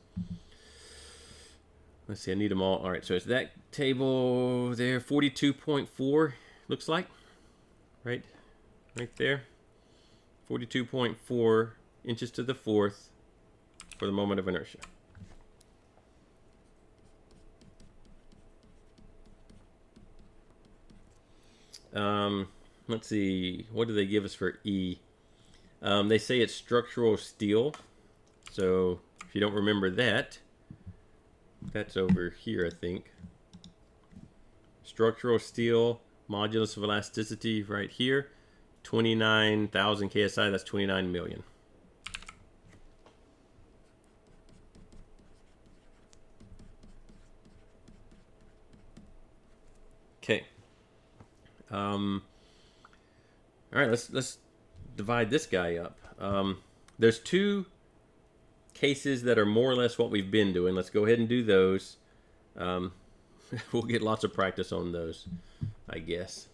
Let's see, I need them all. All right, so it's that table there, 42.4 looks like, right there. 42.4 inches to the fourth for the moment of inertia. Let's see, what do they give us for E? They say it's structural steel. So if you don't remember that, that's over here, I think. Structural steel, modulus of elasticity right here, 29,000 KSI, that's 29 million. Okay. All right, let's divide this guy up. There's 2 cases that are more or less what we've been doing. Let's go ahead and do those. We'll get lots of practice on those, I guess.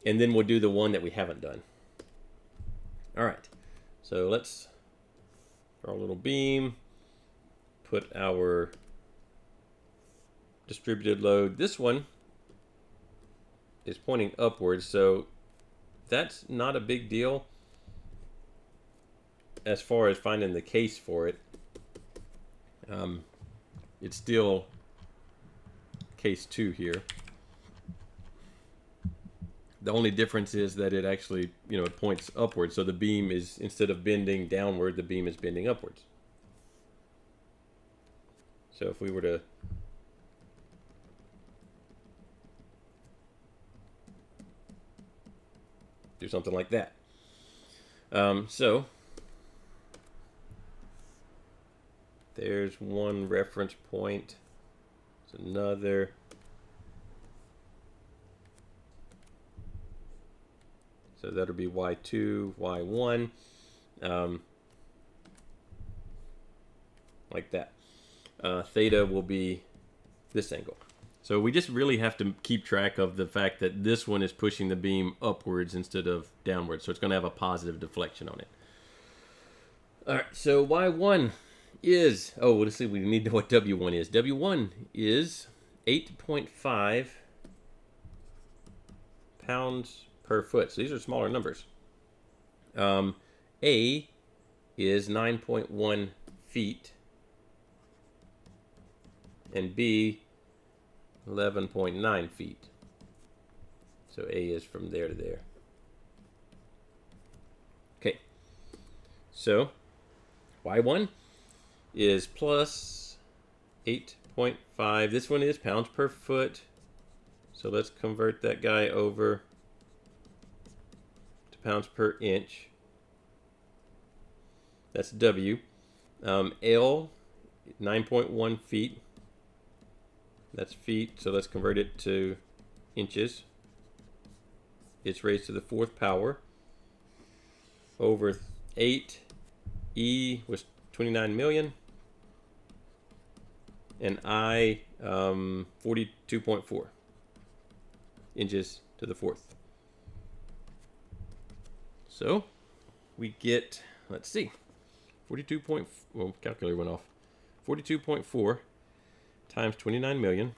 And then we'll do the one that we haven't done. All right, so let's draw a little beam, put our distributed load. This one is pointing upwards, so that's not a big deal as far as finding the case for it. It's still case 2 here. The only difference is that it actually, it points upwards, so the beam is, instead of bending downward, the beam is bending upwards. So if we were to do something like that. So there's one reference point. There's another. So that'll be Y2, Y1, like that. Theta will be this angle. So we just really have to keep track of the fact that this one is pushing the beam upwards instead of downwards. So it's going to have a positive deflection on it. All right, so Y1 is, let's see, we need to know what W1 is. W1 is 8.5 pounds per foot. So these are smaller numbers. A is 9.1 feet and B 11.9 feet. So A is from there to there. Okay, so Y1 is plus 8.5. This one is pounds per foot. So let's convert that guy over to pounds per inch. That's W. L, 9.1 feet. That's feet, so let's convert it to inches. It's raised to the 4th power. Over 8. E was 29 million. And I, 42.4 inches to the 4th. So we get, let's see, 42. Well, calculator went off. 42.4 times 29 million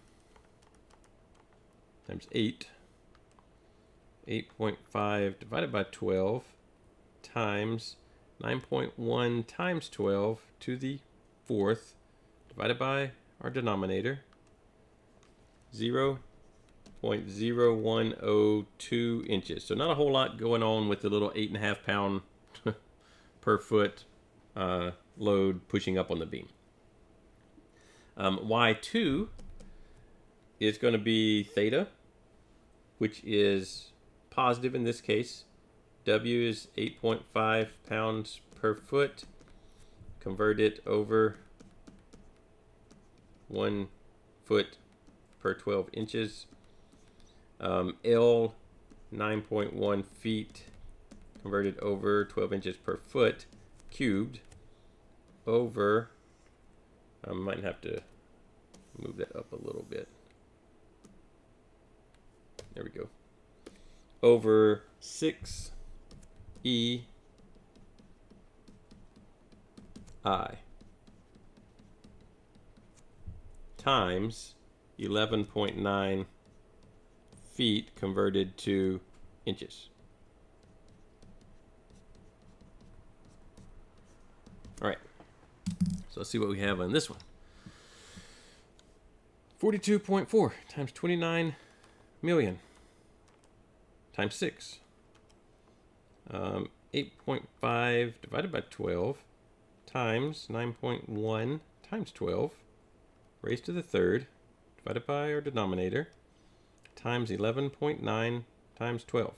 times 8. 8.5 divided by 12 times 9.1 times 12 to the 4th divided by our denominator, 0.0102 inches. So not a whole lot going on with the little 8.5 pound per foot load pushing up on the beam. Y2 is going to be theta, which is positive in this case. W is 8.5 pounds per foot. Convert it over 1 foot per 12 inches. L, 9.1 feet. Converted over 12 inches per foot cubed over, I might have to move that up a little bit. There we go. Over 6 E I times 11.9 feet converted to inches. All right, so let's see what we have on this one. 42.4 times 29 million times 6. 8.5 divided by 12 times 9.1 times 12 raised to the 3rd divided by our denominator times 11.9 times 12.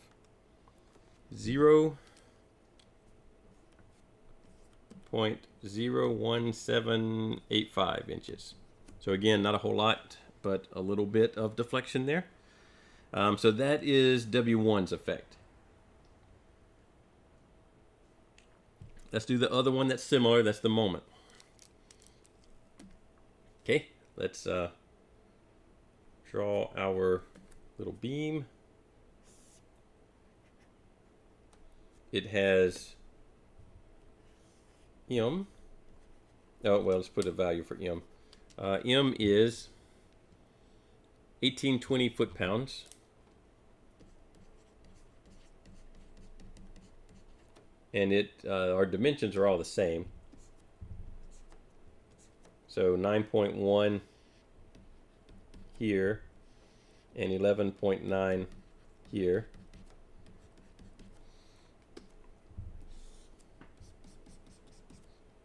0.01785 inches. So again, not a whole lot, but a little bit of deflection there. So that is W1's effect. Let's do the other one that's similar. That's the moment. Okay, let's draw our little beam. It has M. Oh, well, let's put a value for M. M is 1820 foot-pounds. And our dimensions are all the same. So 9.1 here and 11.9 here.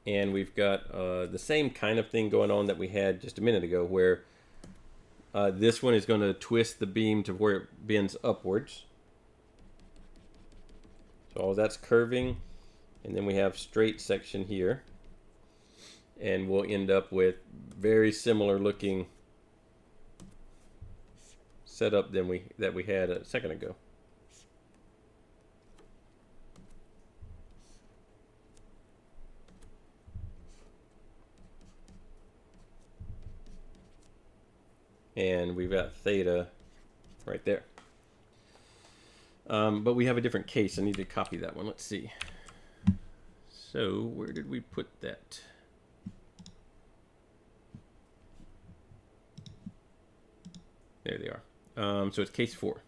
And we've got the same kind of thing going on that we had just a minute ago, where this one is going to twist the beam to where it bends upwards. So all that's curving, and then we have straight section here. And we'll end up with very similar looking setup than that we had a second ago. And we've got theta right there. But we have a different case. I need to copy that one. Let's see. So where did we put that? There they are. So it's case 4.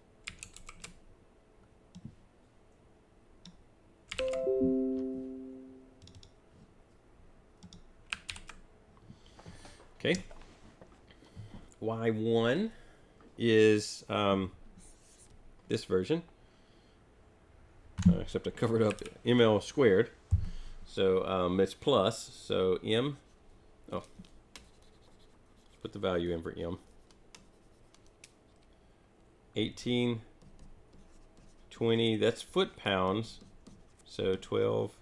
Okay. Y1 is this version, except I covered up ml squared. So it's plus. So m. Oh, let's put the value in for m. 1820. That's foot-pounds. So 12.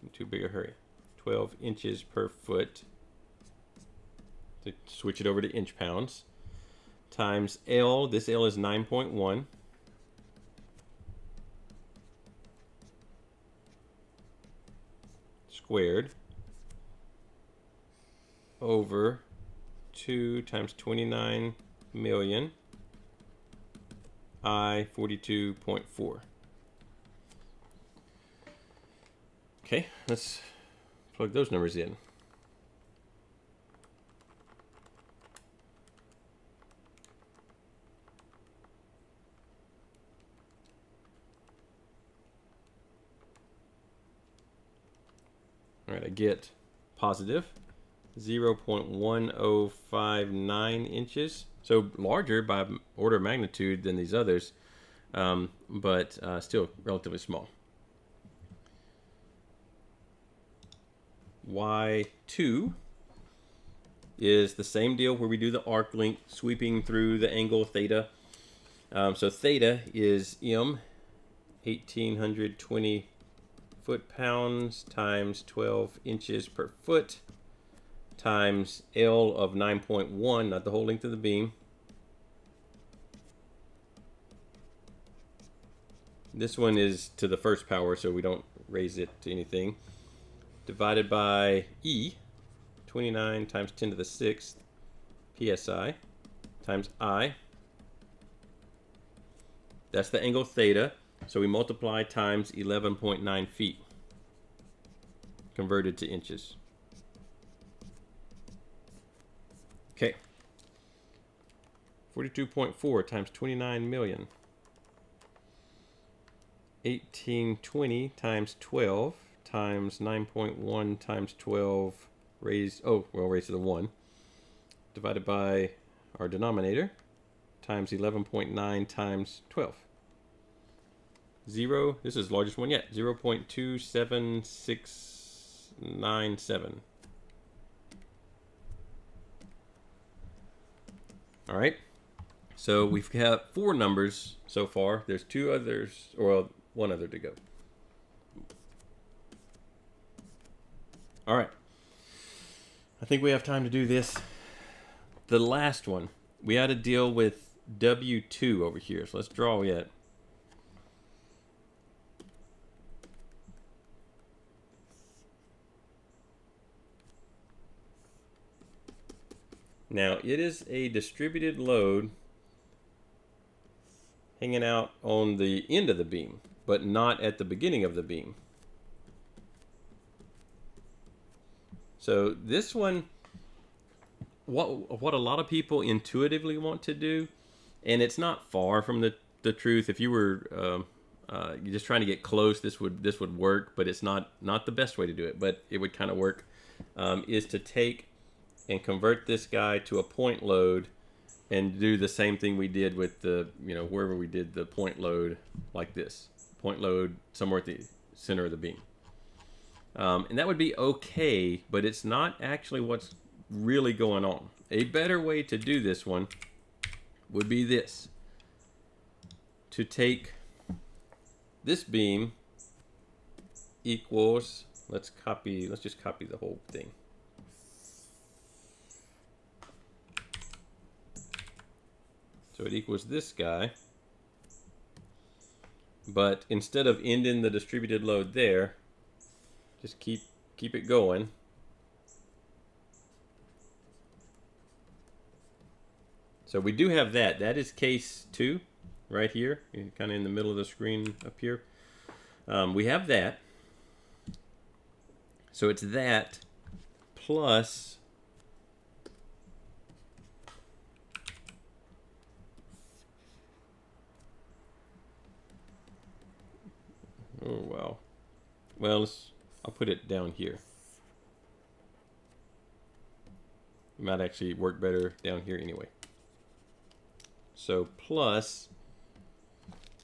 I'm too big a hurry. 12 inches per foot. To switch it over to inch-pounds. Times L. This L is 9.1. Squared. Over 2 times 29 million. I 42.4. Okay, let's plug those numbers in. All right, I get positive 0.1059 inches. So larger by order of magnitude than these others, but still relatively small. Y2 is the same deal where we do the arc length sweeping through the angle theta. So theta is m, 1820 foot-pounds times 12 inches per foot times L of 9.1, not the whole length of the beam. This one is to the first power, so we don't raise it to anything. Divided by E, 29 times 10 to the 6th psi, times I. That's the angle theta, so we multiply times 11.9 feet, converted to inches. Okay. 42.4 times 29 million. 1820 times 12 times 9.1 times 12 raised to the 1 divided by our denominator times 11.9 times 12. This is the largest one yet, 0.27697. All right, so we've got 4 numbers so far. There's 2 others, or 1 other to go. All right, I think we have time to do this. The last one, we had to deal with W2 over here, so let's draw it. Now, it is a distributed load hanging out on the end of the beam, but not at the beginning of the beam. So this one, what a lot of people intuitively want to do, and it's not far from the truth. If you were you're just trying to get close, this would work, but it's not the best way to do it, but it would kind of work, is to take and convert this guy to a point load and do the same thing we did with the, wherever we did the point load, like this. Point load somewhere at the center of the beam. And that would be okay, but it's not actually what's really going on. A better way to do this one would be this. To take this beam equals, let's just copy the whole thing. So it equals this guy, but instead of ending the distributed load there, just keep it going. So we do have that. That is case 2 right here, kind of in the middle of the screen up here. We have that. So it's that plus Well, I'll put it down here. It might actually work better down here anyway. So plus,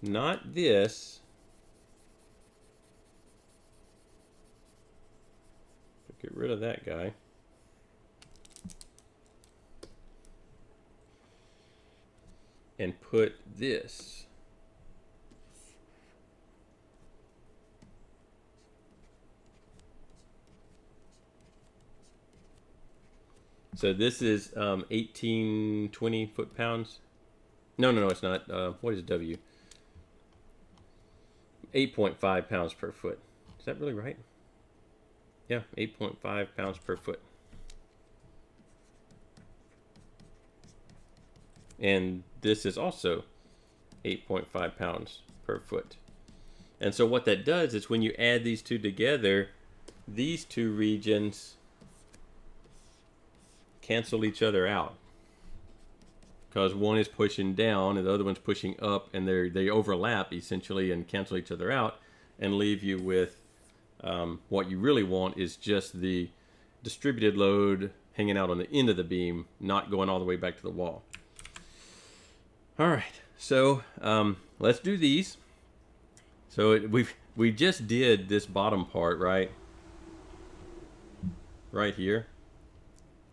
not this. Get rid of that guy. And put this. So this is 1820 foot-pounds. No, it's not. What is W? 8.5 pounds per foot. Is that really right? Yeah, 8.5 pounds per foot. And this is also 8.5 pounds per foot. And so what that does is when you add these two together, these two regions cancel each other out. Because one is pushing down and the other one's pushing up, and they overlap essentially and cancel each other out and leave you with what you really want is just the distributed load hanging out on the end of the beam, not going all the way back to the wall. All right, so let's do these. So we just did this bottom part, right? Right here.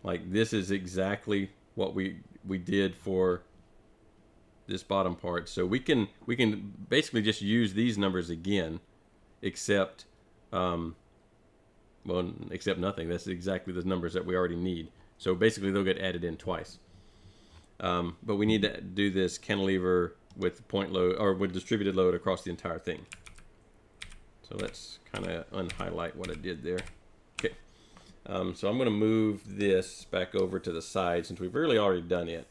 Like this is exactly what we did for this bottom part. So we can basically just use these numbers again, except except nothing. That's exactly the numbers that we already need. So basically they'll get added in twice. But we need to do this cantilever with point load or with distributed load across the entire thing. So let's kind of unhighlight what I did there. Okay. So I'm going to move this back over to the side since we've really already done it.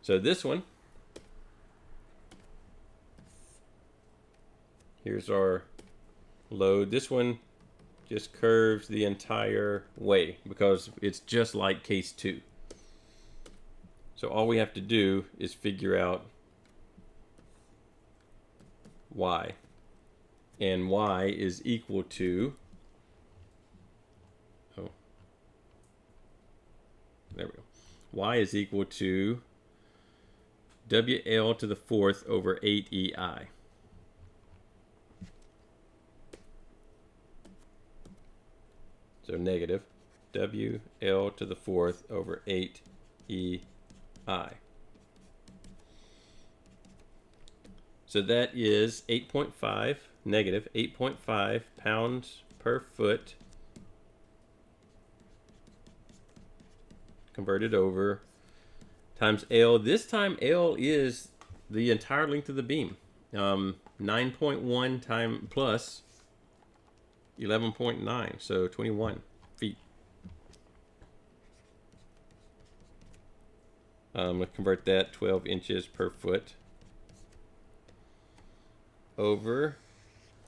So this one, here's our load. This one just curves the entire way because it's just like case 2. So all we have to do is figure out y. And y is equal to, oh, there we go. Y is equal to WL to the 4th over 8EI. So negative WL to the 4th over 8EI. So that is 8.5, negative 8.5 pounds per foot converted over times L. This time L is the entire length of the beam. 9.1 times plus 11.9, so 21 feet. I'm going to convert that 12 inches per foot over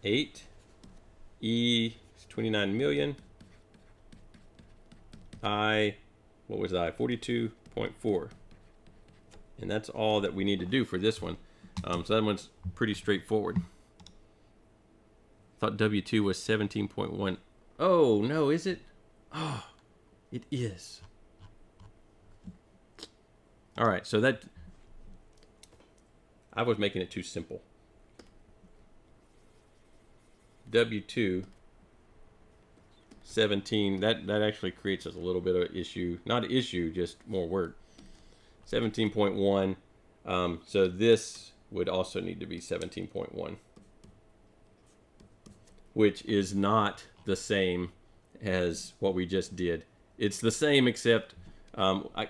8. E is 29 million. I, what was I? 42.4. And that's all that we need to do for this one. So that one's pretty straightforward. Thought W2 was 17.1. Oh, no, is it? Oh, it is. All right, so that, I was making it too simple. W2, 17, that actually creates us a little bit of issue. Not an issue, just more work. 17.1, so this would also need to be 17.1. Which is not the same as what we just did. It's the same except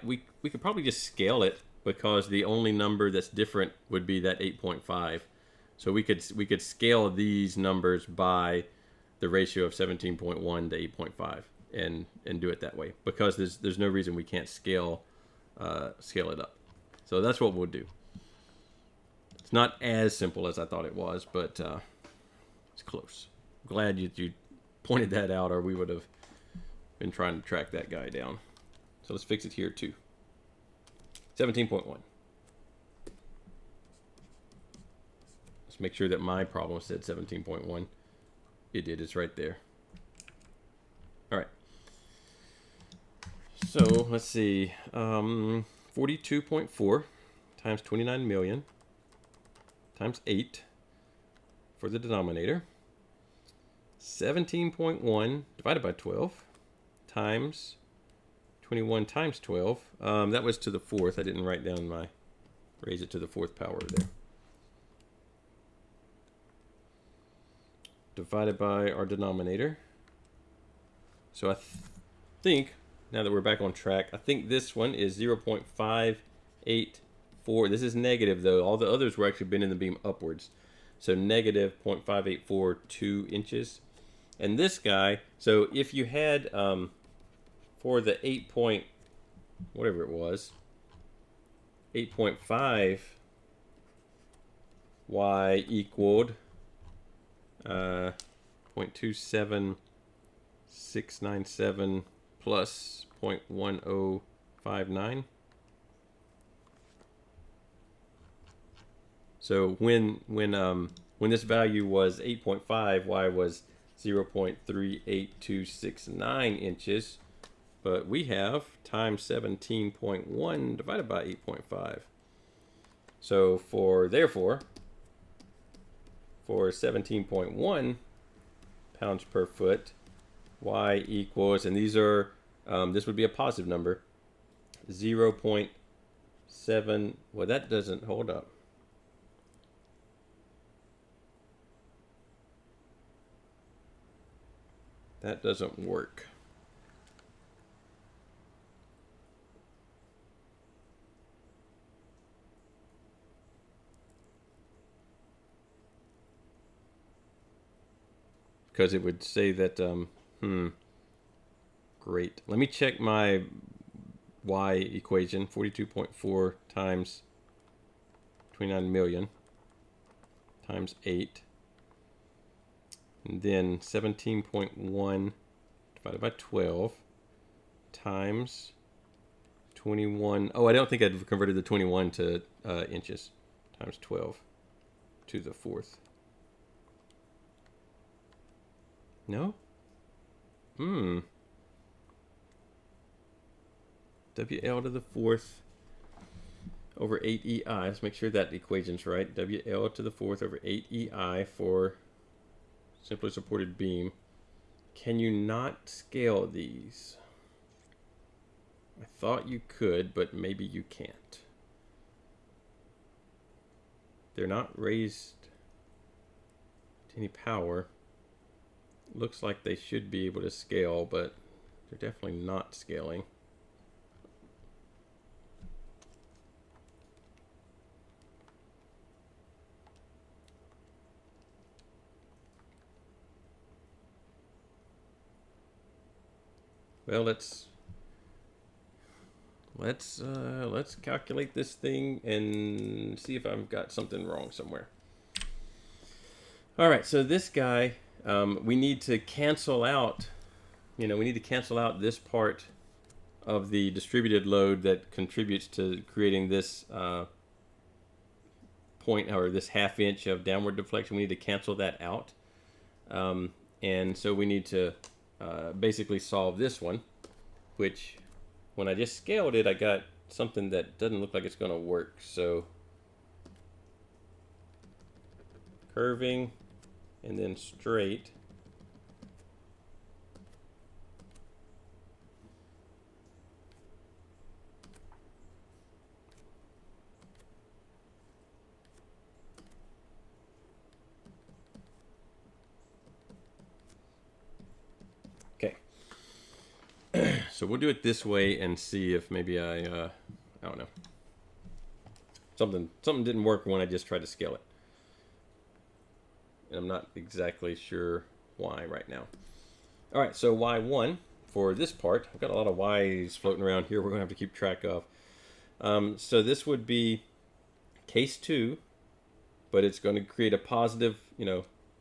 we could probably just scale it because the only number that's different would be that 8.5. So we could scale these numbers by the ratio of 17.1 to 8.5 and do it that way because there's no reason we can't scale it up. So that's what we'll do. It's not as simple as I thought it was, but it's close. Glad you pointed that out, or we would have been trying to track that guy down. So let's fix it here too. 17.1. Let's make sure that my problem said 17.1. It did. It's right there. So let's see, 42.4 times 29 million times 8 for the denominator. 17.1 divided by 12 times 21 times 12. That was to the fourth. I didn't write down my, raise it to the fourth power there. Divided by our denominator. So I think, now that we're back on track, I think this one is 0.584. This is negative though. All the others were actually bending the beam upwards. So negative 0.5842 inches. And this guy, so if you had, for the 8 point, whatever it was, 8.5 y equaled 0.27697 plus 0.1059. So when this value was 8.5, y was 0.38269 inches, but we have times 17.1 divided by 8.5. So therefore, for 17.1 pounds per foot, y equals, and these are, this would be a positive number, 0.7, well that doesn't, hold up. That doesn't work. Because it would say that, great. Let me check my y equation, 42.4 times 29 million times 8. And then 17.1 divided by 12 times 21. Oh, I don't think I'd converted the 21 to inches, times 12 to the fourth. No? WL to the fourth over 8EI. Let's make sure that equation's right. WL to the fourth over 8EI for simply supported beam. Can you not scale these? I thought you could, but maybe you can't. They're not raised to any power. Looks like they should be able to scale, but they're definitely not scaling. Well, let's calculate this thing and see if I've got something wrong somewhere. All right, so this guy, we need to cancel out, we need to cancel out this part of the distributed load that contributes to creating this point, or this ½ inch of downward deflection. We need to cancel that out. And so we need to basically solve this one, which when I just scaled it, I got something that doesn't look like it's going to work. So curving and then straight. Okay. So we'll do it this way and see if maybe I don't know. Something didn't work when I just tried to scale it. And I'm not exactly sure why right now. All right, so Y1 for this part. I've got a lot of Y's floating around here we're going to have to keep track of. So this would be case 2, but it's going to create a positive,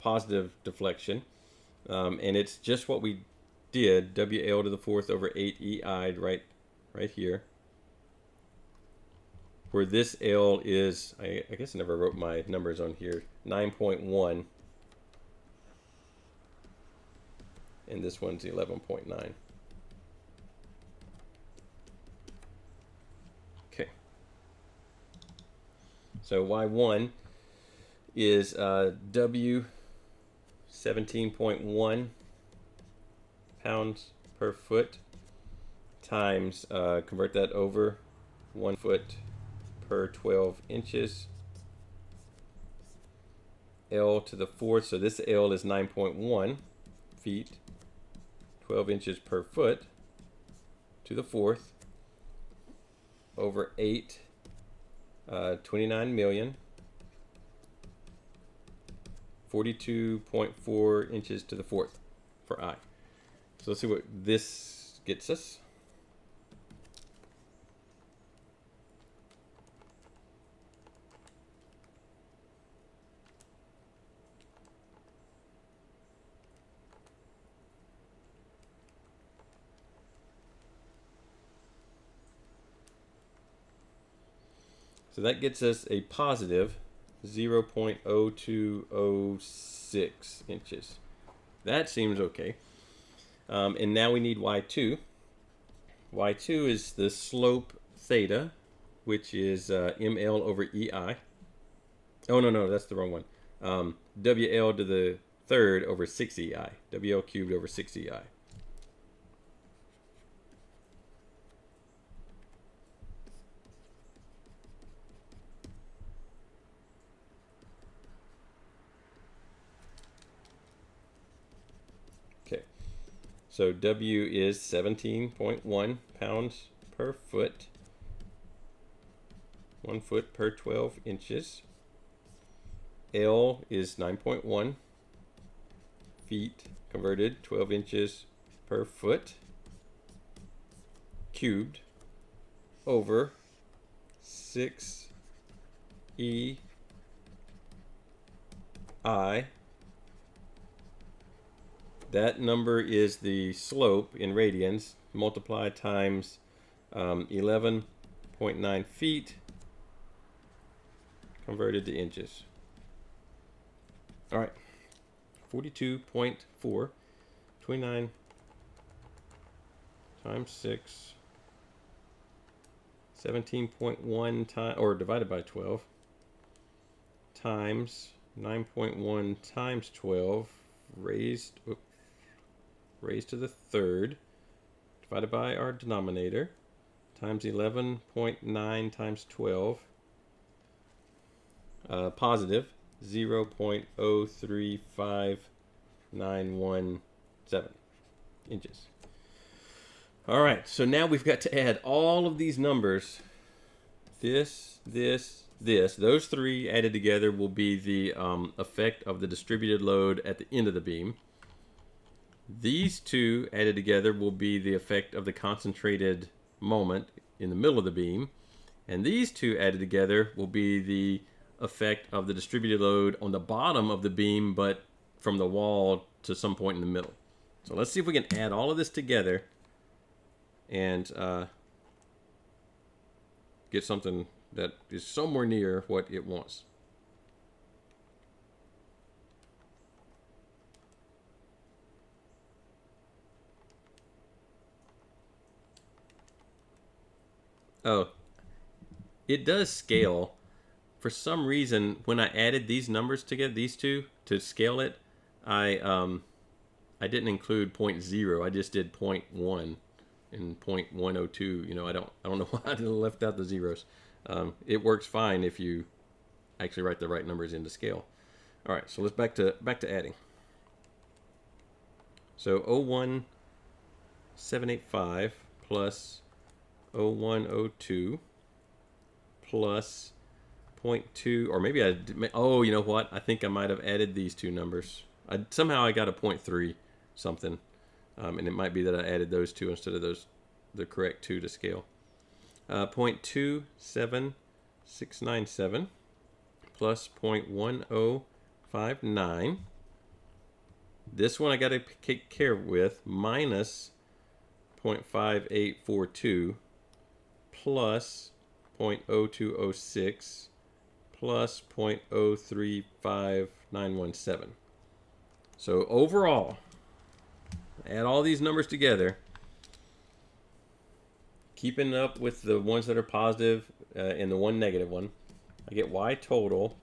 positive deflection. And it's just what we did, WL to the fourth over 8EI right here. Where this L is, I guess I never wrote my numbers on here, 9.1. And this one's 11.9. So y1 is W 17.1 pounds per foot times, convert that over 1 foot per 12 inches, L to the fourth. So this L is 9.1 feet, 12 inches per foot to the fourth, over 8, 29 million, 42.4 inches to the fourth for I. So let's see what this gets us. So that gets us a positive 0.0206 inches. That seems okay. And now we need y2. Y2 is the slope theta, which is ml over ei. Oh, no, that's the wrong one. WL to the third over 6ei. WL cubed over 6ei. So W is 17.1 pounds per foot, 1 foot per 12 inches. L is 9.1 feet converted, 12 inches per foot, cubed over 6 EI. That number is the slope in radians, multiply times 11.9 feet converted to inches. All right, 42.4, 29 times 6, 17.1 times, or divided by 12, times 9.1 times 12 raised to the third, divided by our denominator, times 11.9 times 12, positive 0.035917 inches. All right, so now we've got to add all of these numbers. Those three added together will be the effect of the distributed load at the end of the beam. These two added together will be the effect of the concentrated moment in the middle of the beam. And these two added together will be the effect of the distributed load on the bottom of the beam, but from the wall to some point in the middle. So let's see if we can add all of this together and get something that is somewhere near what it wants. Oh, it does scale. For some reason, when I added these numbers together, these two, to scale it, I didn't include 0.0. I just did 0.1 and 0.102. You know, I don't know why I left out the zeros. It works fine if you actually write the right numbers into scale. All right, so let's back to adding. So 01785 plus 0102 plus 0.2, or maybe oh, you know what? I think I might have added these two numbers. Somehow I got a 0.3 something, and it might be that I added those two instead of the correct two to scale. 0.27697 plus 0.1059. This one I got to take care with, minus 0.5842 plus 0.0206 plus 0.035917. So overall, add all these numbers together, keeping up with the ones that are positive and the one negative one. I get y total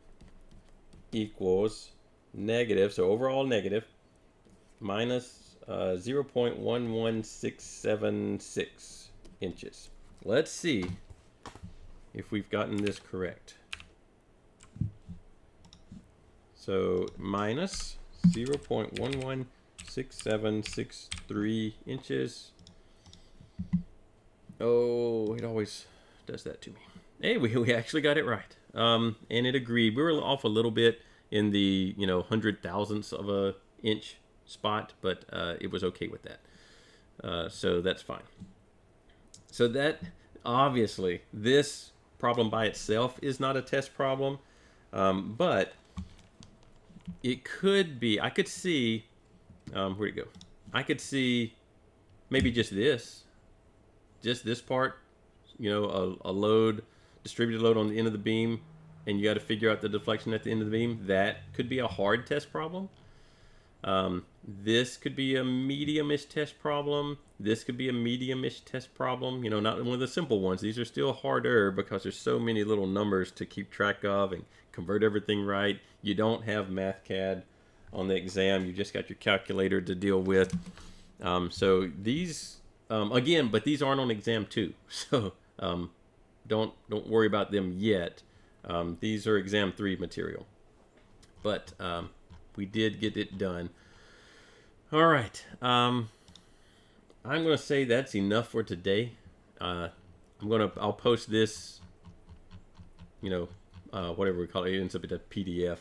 equals negative, so overall negative, minus 0.11676 inches. Let's see if we've gotten this correct. So minus 0.116763 inches. Oh, it always does that to me. Hey, we actually got it right. And it agreed. We were off a little bit in the 100,000ths of a inch spot, but it was okay with that. So that's fine. So that obviously this problem by itself is not a test problem, but it could be. I could see where'd it go? I could see maybe just this part, a load, distributed load on the end of the beam, and you got to figure out the deflection at the end of the beam. That could be a hard test problem. This could be a medium-ish test problem. This could be a medium-ish test problem. Not one of the simple ones. These are still harder because there's so many little numbers to keep track of and convert everything right. You don't have MathCAD on the exam. You just got your calculator to deal with. So these, again, but these aren't on exam 2. So don't worry about them yet. These are exam 3 material. But we did get it done. All right. I'm going to say that's enough for today. I'll post this, whatever we call it. It ends up in a PDF.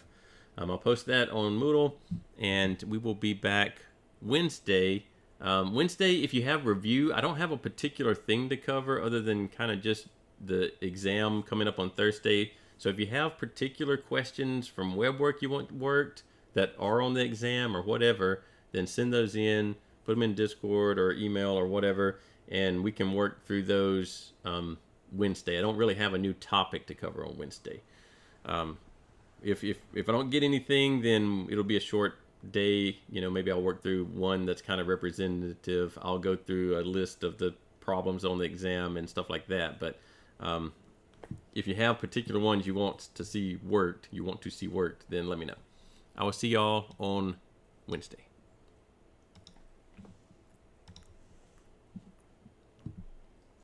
I'll post that on Moodle, and we will be back Wednesday. Wednesday, if you have review, I don't have a particular thing to cover other than kind of just the exam coming up on Thursday. So if you have particular questions from web work you want worked that are on the exam or whatever, then send those in, put them in Discord or email or whatever, and we can work through those Wednesday. I don't really have a new topic to cover on Wednesday. If I don't get anything, then it'll be a short day. Maybe I'll work through one that's kind of representative. I'll go through a list of the problems on the exam and stuff like that. But if you have particular ones you want to see worked, then let me know. I will see y'all on Wednesday.